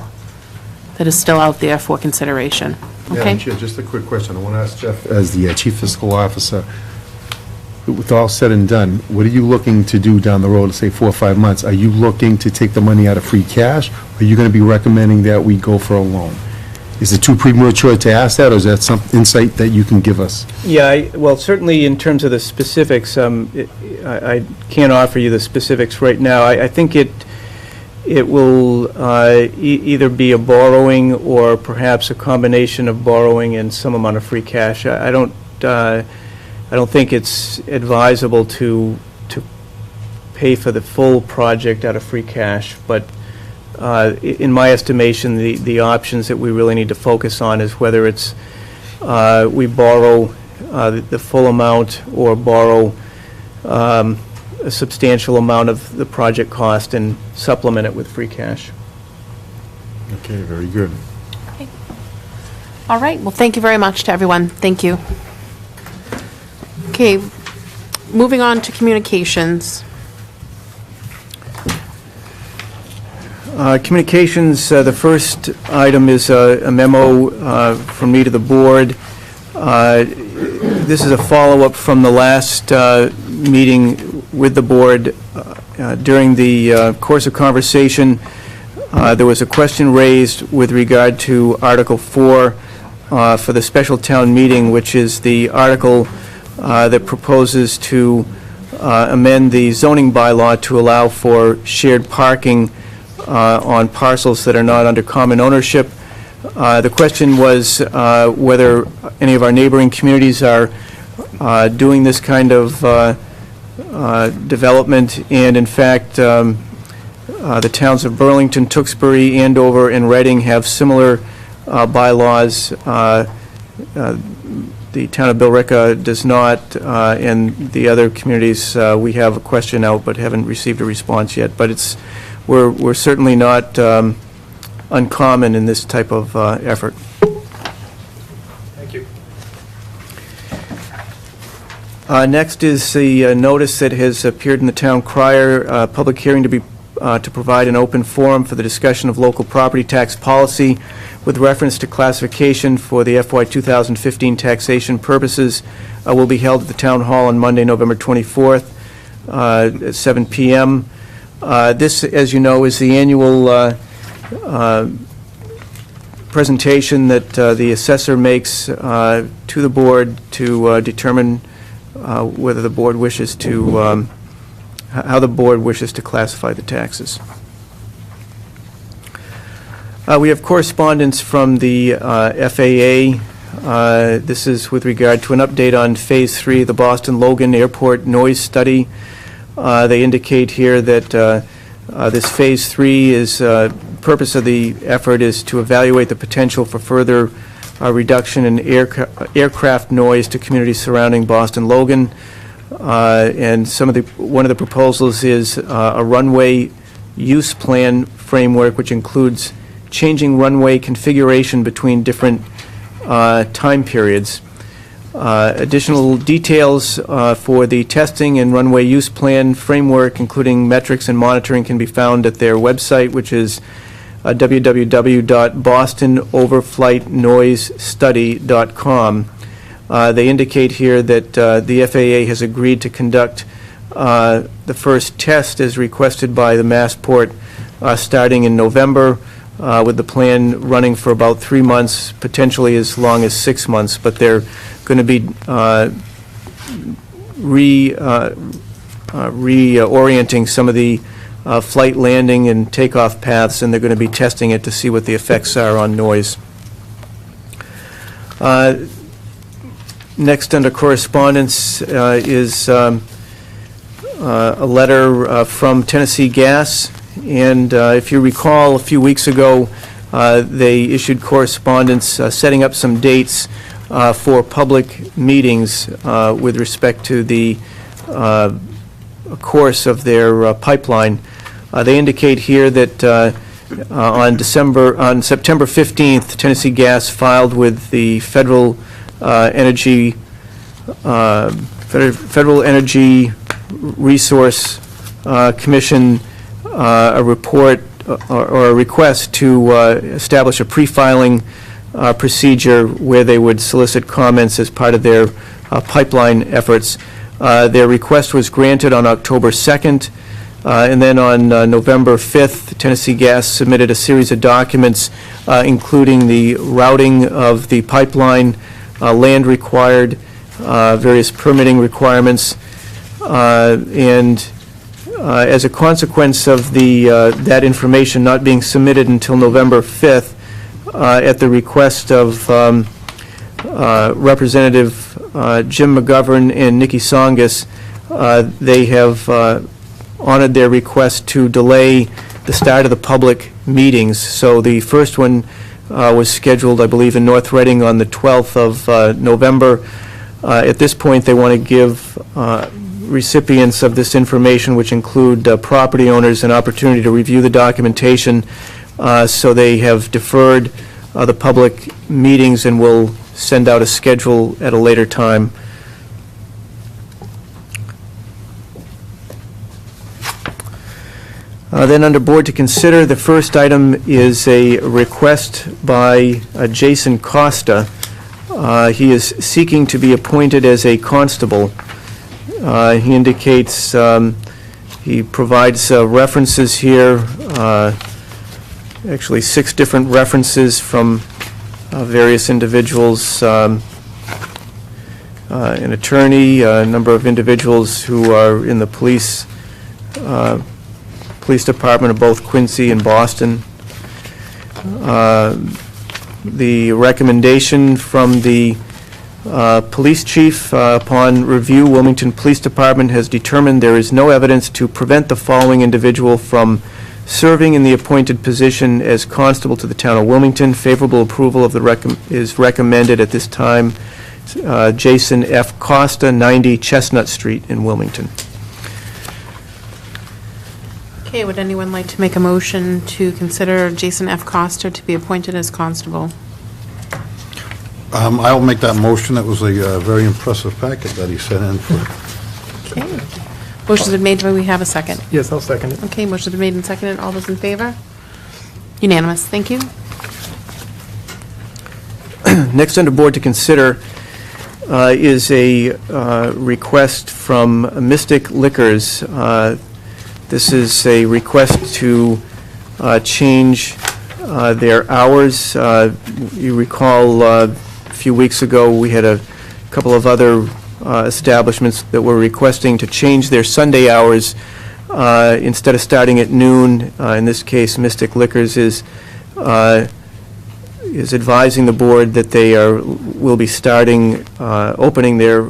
out there for consideration. Madam Okay? Chair, just a quick question. I want to ask Jeff, as the Chief Fiscal Officer, with all said and done, what are you looking to do down the road, say 4 or 5 months? Are you looking to take the money out of free cash? Or are you going to be recommending that we go for a loan? Is it too premature to ask that, or is that some insight that you can give us? Yeah, well, certainly in terms of the specifics, I can't offer you the specifics right now. I think it will either be a borrowing or perhaps a combination of borrowing and some amount of free cash. I don't think it's advisable to pay for the full project out of free cash, but in my estimation, the options that we really need to focus on is whether it's we borrow the full amount or borrow a substantial amount of the project cost and supplement it with free cash. Okay, very good. All right, well, thank you very much to everyone. Thank you. Okay, moving on to communications. Communications, the first item is a memo from me to the board. This is a follow-up from the last meeting with the board. During the course of conversation, there was a question raised with regard to Article 4 for the special town meeting, which is the article that proposes to amend the zoning bylaw to allow for shared parking on parcels that are not under common ownership. The question was whether any of our neighboring communities are doing this kind of development, and in fact, the towns of Burlington, Tewksbury, Andover, and Reading have similar bylaws. The town of Billerica does not, and the other communities, we have a question out but haven't received a response yet. But we're certainly not uncommon in this type of effort. Thank you. Next is the notice that has appeared in the town crier, public hearing to provide an open forum for the discussion of local property tax policy with reference to classification for the FY 2015 taxation purposes will be held at the Town Hall on Monday, November 24th at 7 p.m. This, as you know, is the annual presentation that the assessor makes to the board to determine whether the board wishes to, how the board wishes to classify the taxes. We have correspondence from the FAA. This is with regard to an update on Phase 3 of the Boston Logan Airport noise study. They indicate here that this Phase 3 is, purpose of the effort is to evaluate the potential for further reduction in aircraft noise to communities surrounding Boston Logan. And one of the proposals is a runway use plan framework, which includes changing runway configuration between different time periods. Additional details for the testing and runway use plan framework, including metrics and monitoring, can be found at their website, which is www.bostonoverflightnoisestudy.com. They indicate here that the FAA has agreed to conduct the first test as requested by the Massport starting in November, with the plan running for about 3 months, potentially as long as 6 months. But they're going to be reorienting some of the flight landing and takeoff paths, and they're going to be testing it to see what the effects are on noise. Next under correspondence is a letter from Tennessee Gas, and if you recall, a few weeks ago, they issued correspondence setting up some dates for public meetings with respect to the course of their pipeline. They indicate here that on September 15th, Tennessee Gas filed with the Federal Energy Resource Commission a report or a request to establish a pre-filing procedure where they would solicit comments as part of their pipeline efforts. Their request was granted on October 2nd, and then on November 5th, Tennessee Gas submitted a series of documents, including the routing of the pipeline, land required, various permitting requirements, and as a consequence of that information not being submitted until November 5th, at the request of Representative Jim McGovern and Nikki Songus, they have honored their request to delay the start of the public meetings. So the first one was scheduled, I believe, in North Reading on the 12th of November. At this point, they want to give recipients of this information, which include property owners, an opportunity to review the documentation. So they have deferred the public meetings and will send out a schedule at a later time. Then under board to consider, the first item is a request by Jason Costa. He is seeking to be appointed as a constable. He indicates, he provides references here, actually 6 different references from various individuals, an attorney, a number of individuals who are in the police department of both Quincy and Boston. The recommendation from the police chief, upon review, Wilmington Police Department has determined there is no evidence to prevent the following individual from serving in the appointed position as constable to the town of Wilmington. Favorable approval of is recommended at this time. Jason F. Costa, 90 Chestnut Street in Wilmington. Okay, would anyone like to make a motion to consider Jason F. Costa to be appointed as constable? I'll make that motion. That was a very impressive packet that he sent in for. Okay. Motion's been made. Do we have a second? Yes, I'll second it. Okay, motion's been made and seconded. All those in favor? Unanimous. Thank you. Next under board to consider is a request from Mystic Liquors. This is a request to change their hours. You recall a few weeks ago we had a couple of other establishments that were requesting to change their Sunday hours instead of starting at noon. In this case, Mystic Liquors is advising the board that they will be starting opening their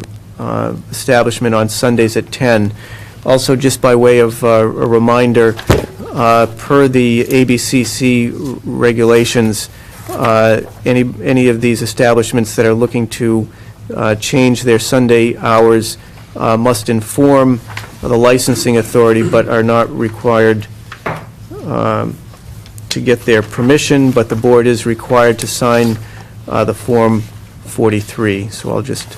establishment on Sundays at 10. Also, just by way of a reminder, per the ABCC regulations, any of these establishments that are looking to change their Sunday hours must inform the licensing authority, but are not required to get their permission, but the board is required to sign the Form 43. So I'll just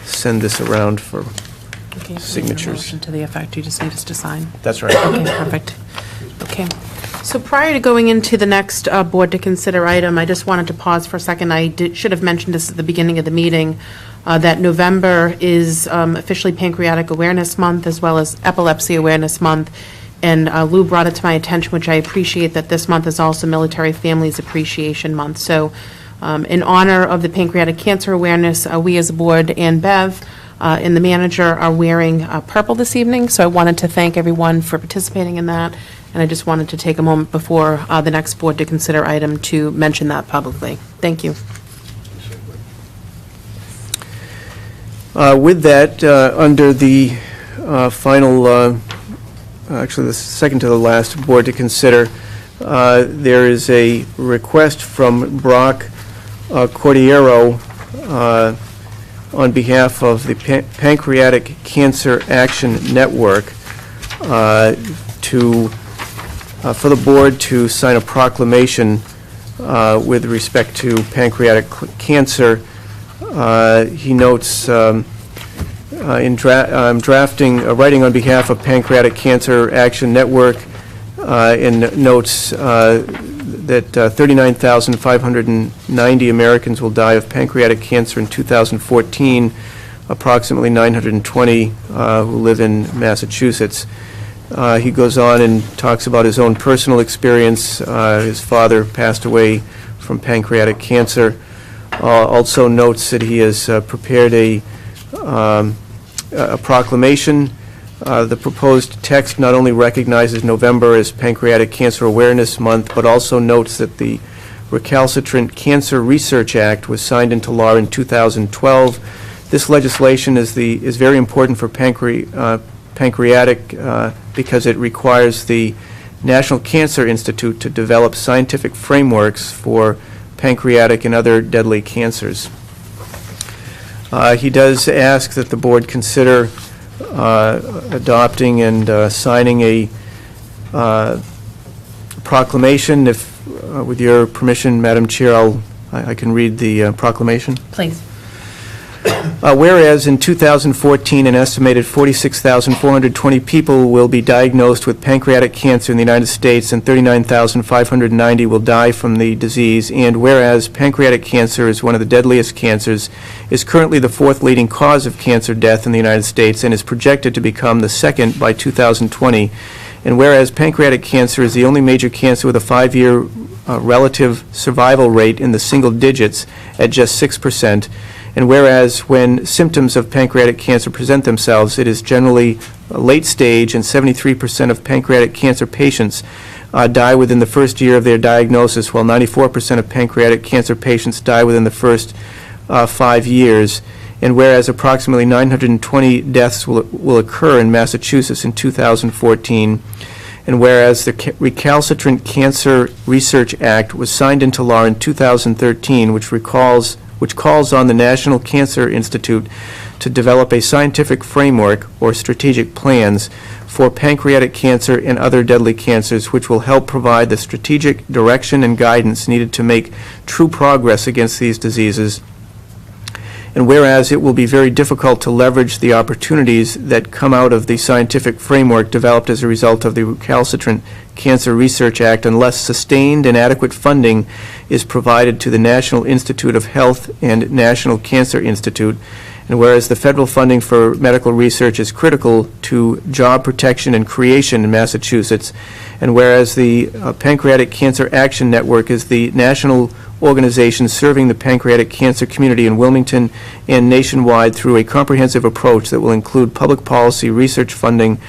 send this around for Okay, signatures. motion to the effect you just need us to sign. That's right. Okay, perfect. Okay. So prior to going into the next board to consider item, I just wanted to pause for a second. I should have mentioned this at the beginning of the meeting, that November is officially Pancreatic Awareness Month as well as Epilepsy Awareness Month. And Lou brought it to my attention, which I appreciate, that this month is also Military Families Appreciation Month. So in honor of the pancreatic cancer awareness, we as a board and Bev and the manager are wearing purple this evening. So I wanted to thank everyone for participating in that. And I just wanted to take a moment before the next board to consider item to mention that publicly. Thank you. With that, under the final, actually the second to the last board to consider, there is a request from Brock Cordiero on behalf of the Pancreatic Cancer Action Network for the board to sign a proclamation with respect to pancreatic cancer. He notes, writing on behalf of Pancreatic Cancer Action Network, and notes that 39,590 Americans will die of pancreatic cancer in 2014, approximately 920 who live in Massachusetts. He goes on and talks about his own personal experience. His father passed away from pancreatic cancer. Also notes that he has prepared a proclamation. The proposed text not only recognizes November as Pancreatic Cancer Awareness Month, but also notes that the Recalcitrant Cancer Research Act was signed into law in 2012. This legislation is very important for pancreatic because it requires the National Cancer Institute to develop scientific frameworks for pancreatic and other deadly cancers. He does ask that the board consider adopting and signing a proclamation. If, with your permission, Madam Chair, I can read the proclamation. Please. Whereas in 2014, an estimated 46,420 people will be diagnosed with pancreatic cancer in the United States and 39,590 will die from the disease, and whereas pancreatic cancer is one of the deadliest cancers, is currently the fourth leading cause of cancer death in the United States and is projected to become the second by 2020, and whereas pancreatic cancer is the only major cancer with a 5-year relative survival rate in the single digits at just 6%, and whereas when symptoms of pancreatic cancer present themselves, it is generally late stage, and 73% of pancreatic cancer patients die within the first year of their diagnosis, while 94% of pancreatic cancer patients die within the first 5 years. And whereas approximately 920 deaths will occur in Massachusetts in 2014, and whereas the Recalcitrant Cancer Research Act was signed into law in 2013, which calls on the National Cancer Institute to develop a scientific framework or strategic plans for pancreatic cancer and other deadly cancers, which will help provide the strategic direction and guidance needed to make true progress against these diseases. And whereas it will be very difficult to leverage the opportunities that come out of the scientific framework developed as a result of the Recalcitrant Cancer Research Act unless sustained and adequate funding is provided to the National Institute of Health and National Cancer Institute, and whereas the federal funding for medical research is critical to job protection and creation in Massachusetts, and whereas the Pancreatic Cancer Action Network is the national organization serving the pancreatic cancer community in Wilmington and nationwide through a comprehensive approach that will include public policy, research funding,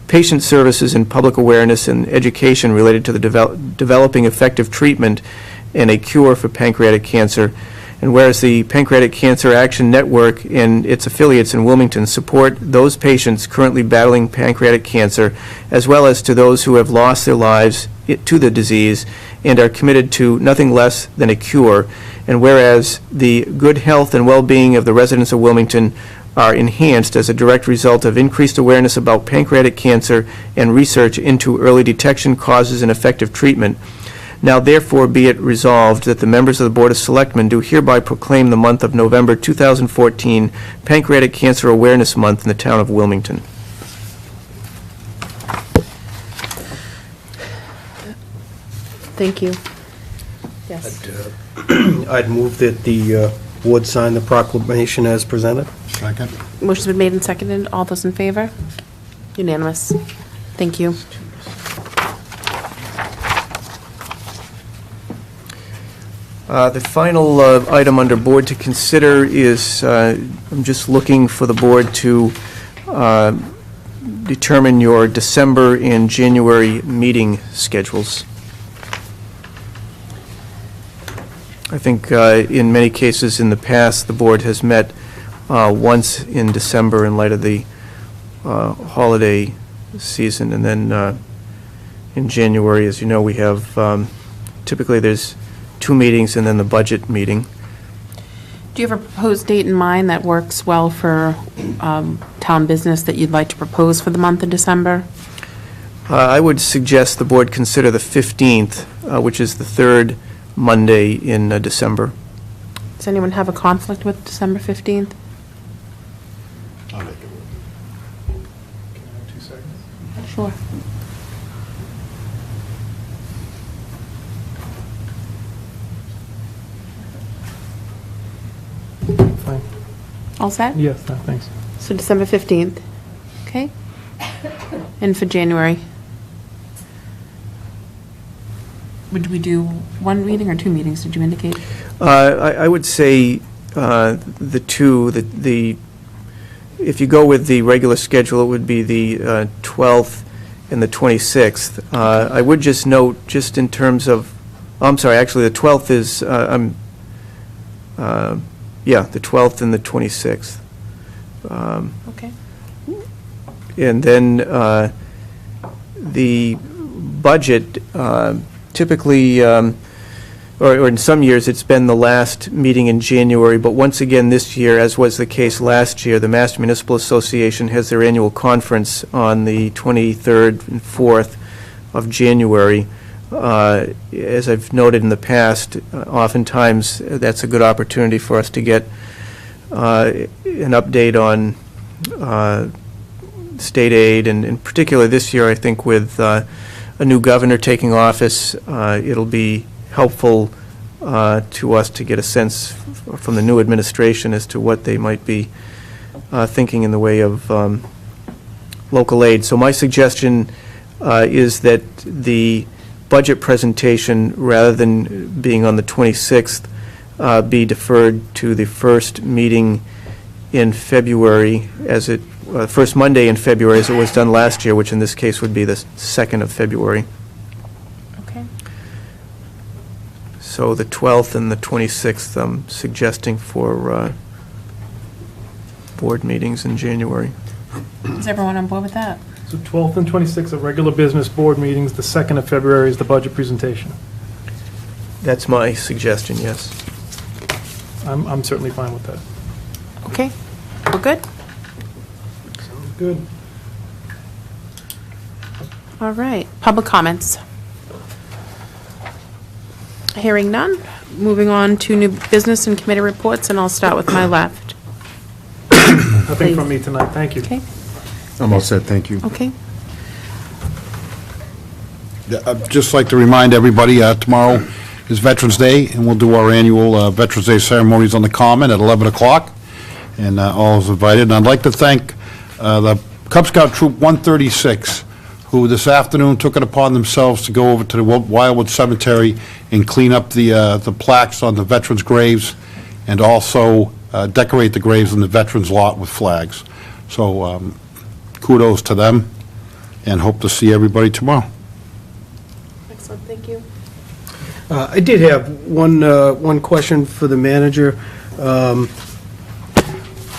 patient services, and public awareness and education related to the developing effective treatment and a cure for pancreatic cancer. And whereas the Pancreatic Cancer Action Network and its affiliates in Wilmington support those patients currently battling pancreatic cancer, as well as to those who have lost their lives to the disease and are committed to nothing less than a cure, and whereas the good health and well-being of the residents of Wilmington are enhanced as a direct result of increased awareness about pancreatic cancer and research into early detection, causes, and effective treatment. Now therefore be it resolved that the members of the Board of Selectmen do hereby proclaim the month of November 2014 Pancreatic Cancer Awareness Month in the town of Wilmington. Thank you. Yes. I'd move that the board sign the proclamation as presented. Second. Motion's been made and seconded. All those in favor? Unanimous. Thank you. The final item under board to consider is, I'm just looking for the board to determine your December and January meeting schedules. I think in many cases in the past, the board has met once in December in light of the holiday season. And then in January, as you know, we have, typically there's 2 meetings and then the budget meeting. Do you have a proposed date in mind that works well for town business that you'd like to propose for the month of December? I would suggest the board consider the 15th, which is the third Monday in December. Does anyone have a conflict with December 15th? I'll make it work. 2 seconds. Sure. Fine. All set? Yes, no, thanks. So December 15th, okay? And for January? Would we do 1 meeting or 2 meetings, did you indicate? I would say the 2, if you go with the regular schedule, it would be the 12th and the 26th. I would just note, just in terms of, I'm sorry, actually, the 12th is, the 12th and the 26th. Okay. And then the budget, typically, or in some years, it's been the last meeting in January, but once again this year, as was the case last year, the Mass Municipal Association has their annual conference on the 23rd and 4th of January. As I've noted in the past, oftentimes that's a good opportunity for us to get an update on state aid, and in particular this year, I think with a new governor taking office, it'll be helpful to us to get a sense from the new administration as to what they might be thinking in the way of local aid. So my suggestion is that the budget presentation, rather than being on the 26th, be deferred to the first meeting in February, as it, first Monday in February, as it was done last year, which in this case would be the 2nd of February. Okay. So the 12th and the 26th, I'm suggesting for board meetings in January. Is everyone on board with that? So 12th and 26th are regular business board meetings. The 2nd of February is the budget presentation. That's my suggestion, yes. I'm certainly fine with that. Okay, we're good? Sounds good. All right, public comments. Hearing none, moving on to new business and committee reports, and I'll start with my left. Nothing from me tonight, thank you. Okay, I'm all set, thank you. okay. I'd just like to remind everybody, tomorrow is Veterans Day, and we'll do our annual Veterans Day ceremonies on the Common at 11 o'clock, and all is invited. And I'd like to thank the Cub Scout Troop 136, who this afternoon took it upon themselves to go over to the Wildwood Cemetery and clean up the plaques on the veterans' graves, and also decorate the graves in the veterans' lot with flags. So kudos to them, and hope to see everybody tomorrow. Excellent, thank you. I did have one question for the manager.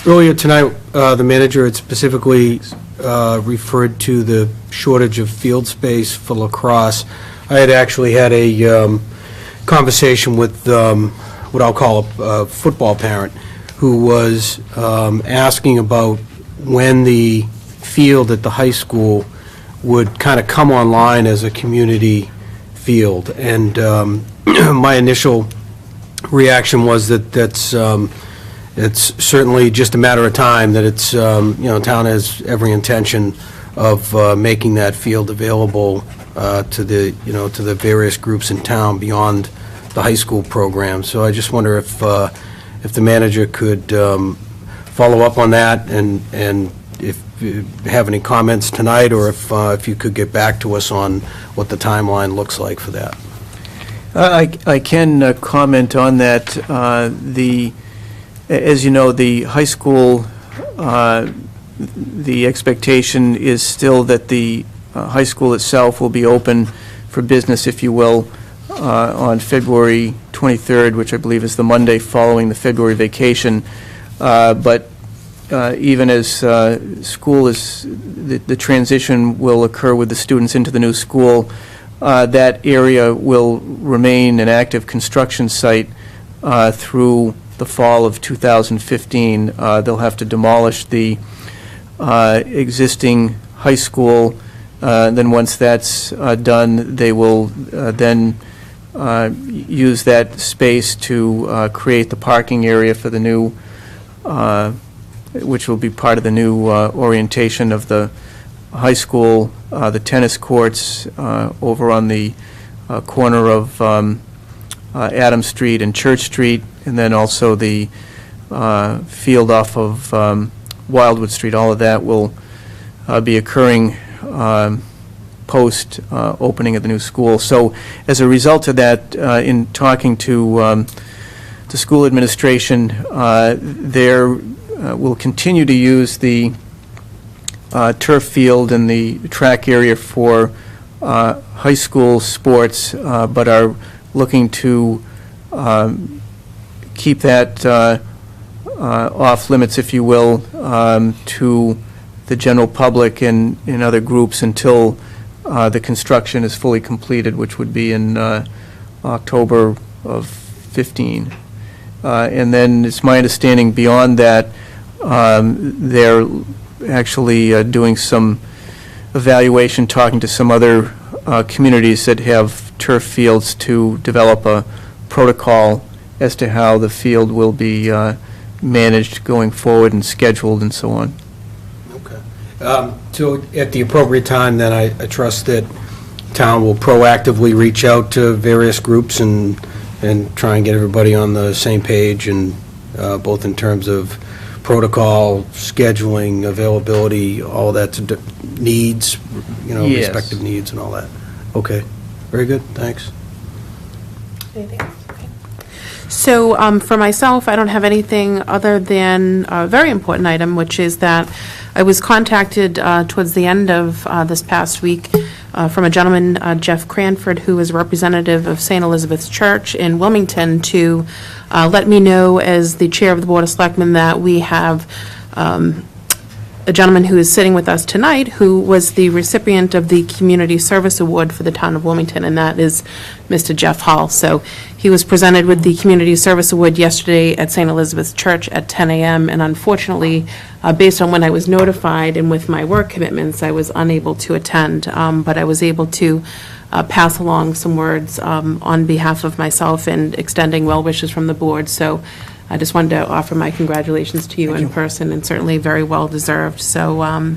Earlier tonight, the manager had specifically referred to the shortage of field space for lacrosse. I had actually had a conversation with what I'll call a football parent who was asking about when the field at the high school would kind of come online as a community field. And my initial reaction was that it's certainly just a matter of time, that it's, town has every intention of making that field available to the various groups in town beyond the high school program. So I just wonder if the manager could follow up on that, and if you have any comments tonight, or if you could get back to us on what the timeline looks like for that. I can comment on that. As you know, the high school, the expectation is still that the high school itself will be open for business, if you will, on February 23rd, which I believe is the Monday following the February vacation. But even as school is, the transition will occur with the students into the new school, that area will remain an active construction site through the fall of 2015. They'll have to demolish the existing high school. Then once that's done, they will then use that space to create the parking area for the new, which will be part of the new orientation of the high school, the tennis courts over on the corner of Adams Street and Church Street, and then also the field off of Wildwood Street. All of that will be occurring post opening of the new school. So as a result of that, in talking to the school administration, we'll continue to use the turf field and the track area for high school sports, but are looking to keep that off limits, if you will, to the general public and other groups until the construction is fully completed, which would be in October of 15. And then it's my understanding beyond that, they're actually doing some evaluation, talking to some other communities that have turf fields to develop a protocol as to how the field will be managed going forward and scheduled and so on. Okay. So at the appropriate time, then, I trust that town will proactively reach out to various groups and try and get everybody on the same page, and both in terms of protocol, scheduling, availability, all that needs, Yes. respective needs and all that. Okay. Very good. Thanks. Anything else? Okay. So for myself, I don't have anything other than a very important item, which is that I was contacted towards the end of this past week from a gentleman, Jeff Cranford, who is a representative of St. Elizabeth's Church in Wilmington, to let me know, as the chair of the Board of Selectmen, that we have a gentleman who is sitting with us tonight who was the recipient of the Community Service Award for the town of Wilmington, and that is Mr. Jeff Hall. So he was presented with the Community Service Award yesterday at St. Elizabeth's Church at 10 a.m., and unfortunately, based on when I was notified and with my work commitments, I was unable to attend, but I was able to pass along some words on behalf of myself and extending well wishes from the board. So I just wanted to offer my congratulations to you in person, and certainly very well deserved. So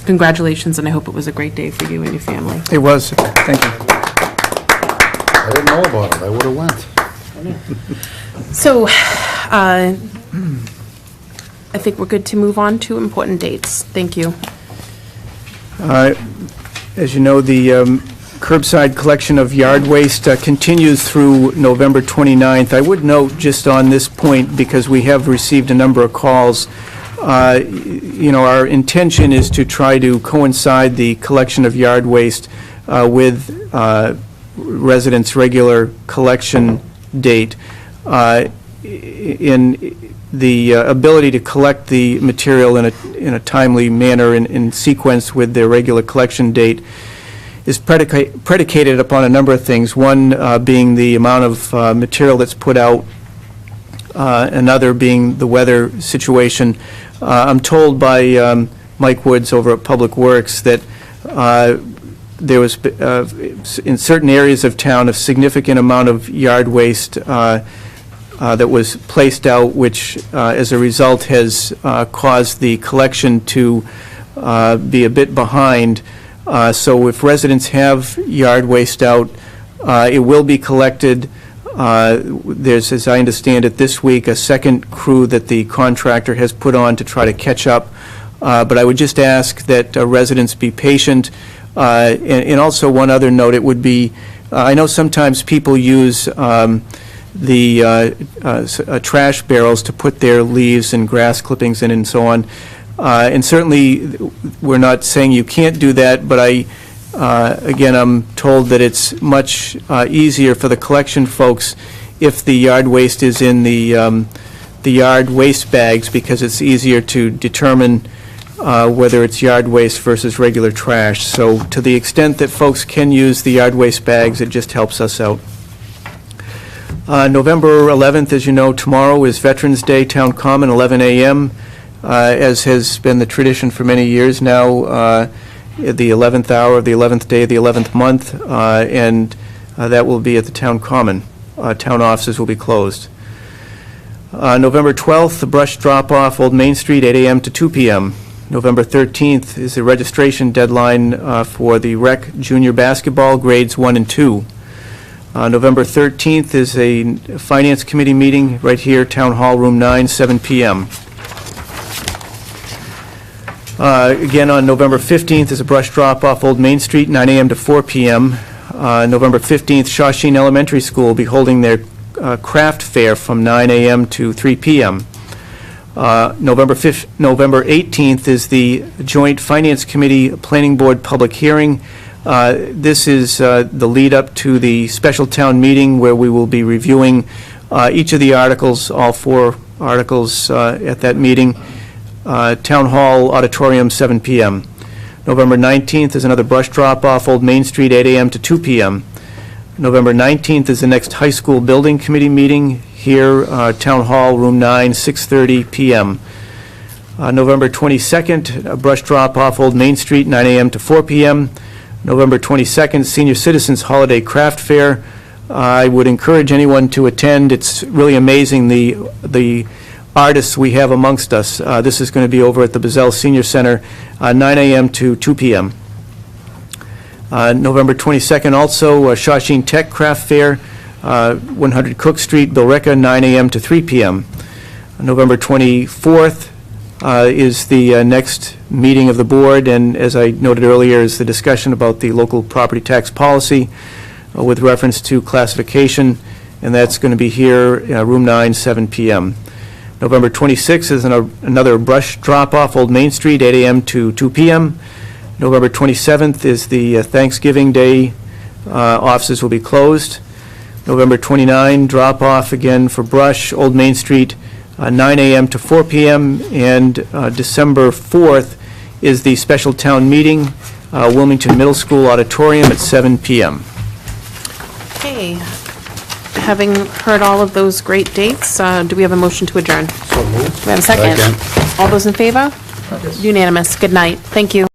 congratulations, and I hope it was a great day for you and your family. It was. Thank you. I didn't know about it. I would have went. So I think we're good to move on to important dates. Thank you. As you know, the curbside collection of yard waste continues through November 29th. I would note just on this point, because we have received a number of calls, our intention is to try to coincide the collection of yard waste with residents' regular collection date. In the ability to collect the material in a timely manner in sequence with their regular collection date is predicated upon a number of things. One being the amount of material that's put out, another being the weather situation. I'm told by Mike Woods over at Public Works that there was, in certain areas of town, a significant amount of yard waste that was placed out, which as a result has caused the collection to be a bit behind. So if residents have yard waste out, it will be collected. There's, as I understand it, this week, a second crew that the contractor has put on to try to catch up. But I would just ask that residents be patient. And also one other note, it would be, I know sometimes people use trash barrels to put their leaves and grass clippings in and so on. And certainly, we're not saying you can't do that, but again, I'm told that it's much easier for the collection folks if the yard waste is in the the yard waste bags because it's easier to determine whether it's yard waste versus regular trash. So to the extent that folks can use the yard waste bags, it just helps us out. November 11th, as you know, tomorrow is Veterans Day, Town Common, 11 a.m., as has been the tradition for many years now, the 11th hour of the 11th day of the 11th month, and that will be at the Town Common. Town offices will be closed. November 12th, the brush drop-off, Old Main Street, 8 a.m. to 2 p.m. November 13th is the registration deadline for the rec junior basketball, grades 1 and 2. November 13th is a Finance Committee meeting right here, Town Hall, Room 9, 7 p.m. Again, on November 15th is a brush drop-off, Old Main Street, 9 a.m. to 4 p.m. November 15th, Shawshene Elementary School will be holding their craft fair from 9 a.m. to 3 p.m. November 18th is the Joint Finance Committee Planning Board public hearing. This is the lead-up to the special town meeting where we will be reviewing each of the articles, all 4 articles at that meeting. Town Hall Auditorium, 7 p.m. November 19th is another brush drop-off, Old Main Street, 8 a.m. to 2 p.m. November 19th is the next High School Building Committee meeting here, Town Hall, Room 9, 6:30 p.m. November 22nd, a brush drop-off, Old Main Street, 9 a.m. to 4 p.m. November 22nd, Senior Citizens Holiday Craft Fair. I would encourage anyone to attend. It's really amazing the artists we have amongst us. This is going to be over at the Bazell Senior Center, 9 a.m. to 2 p.m. November 22nd, also, Shawshene Tech Craft Fair, 100 Cook Street, Billerica, 9 a.m. to 3 p.m. November 24th is the next meeting of the board, and as I noted earlier, is the discussion about the local property tax policy with reference to classification, and that's going to be here, Room 9, 7 p.m. November 26th is another brush drop-off, Old Main Street, 8 a.m. to 2 p.m. November 27th is the Thanksgiving Day. Offices will be closed. November 29, drop-off again for brush, Old Main Street, 9 a.m. to 4 p.m. And December 4th is the special town meeting, Wilmington Middle School Auditorium at 7 p.m. Okay. Having heard all of those great dates, do we have a motion to adjourn? So moved. Do we have a second? Second. All those in favor? Unanimous. Good night. Thank you.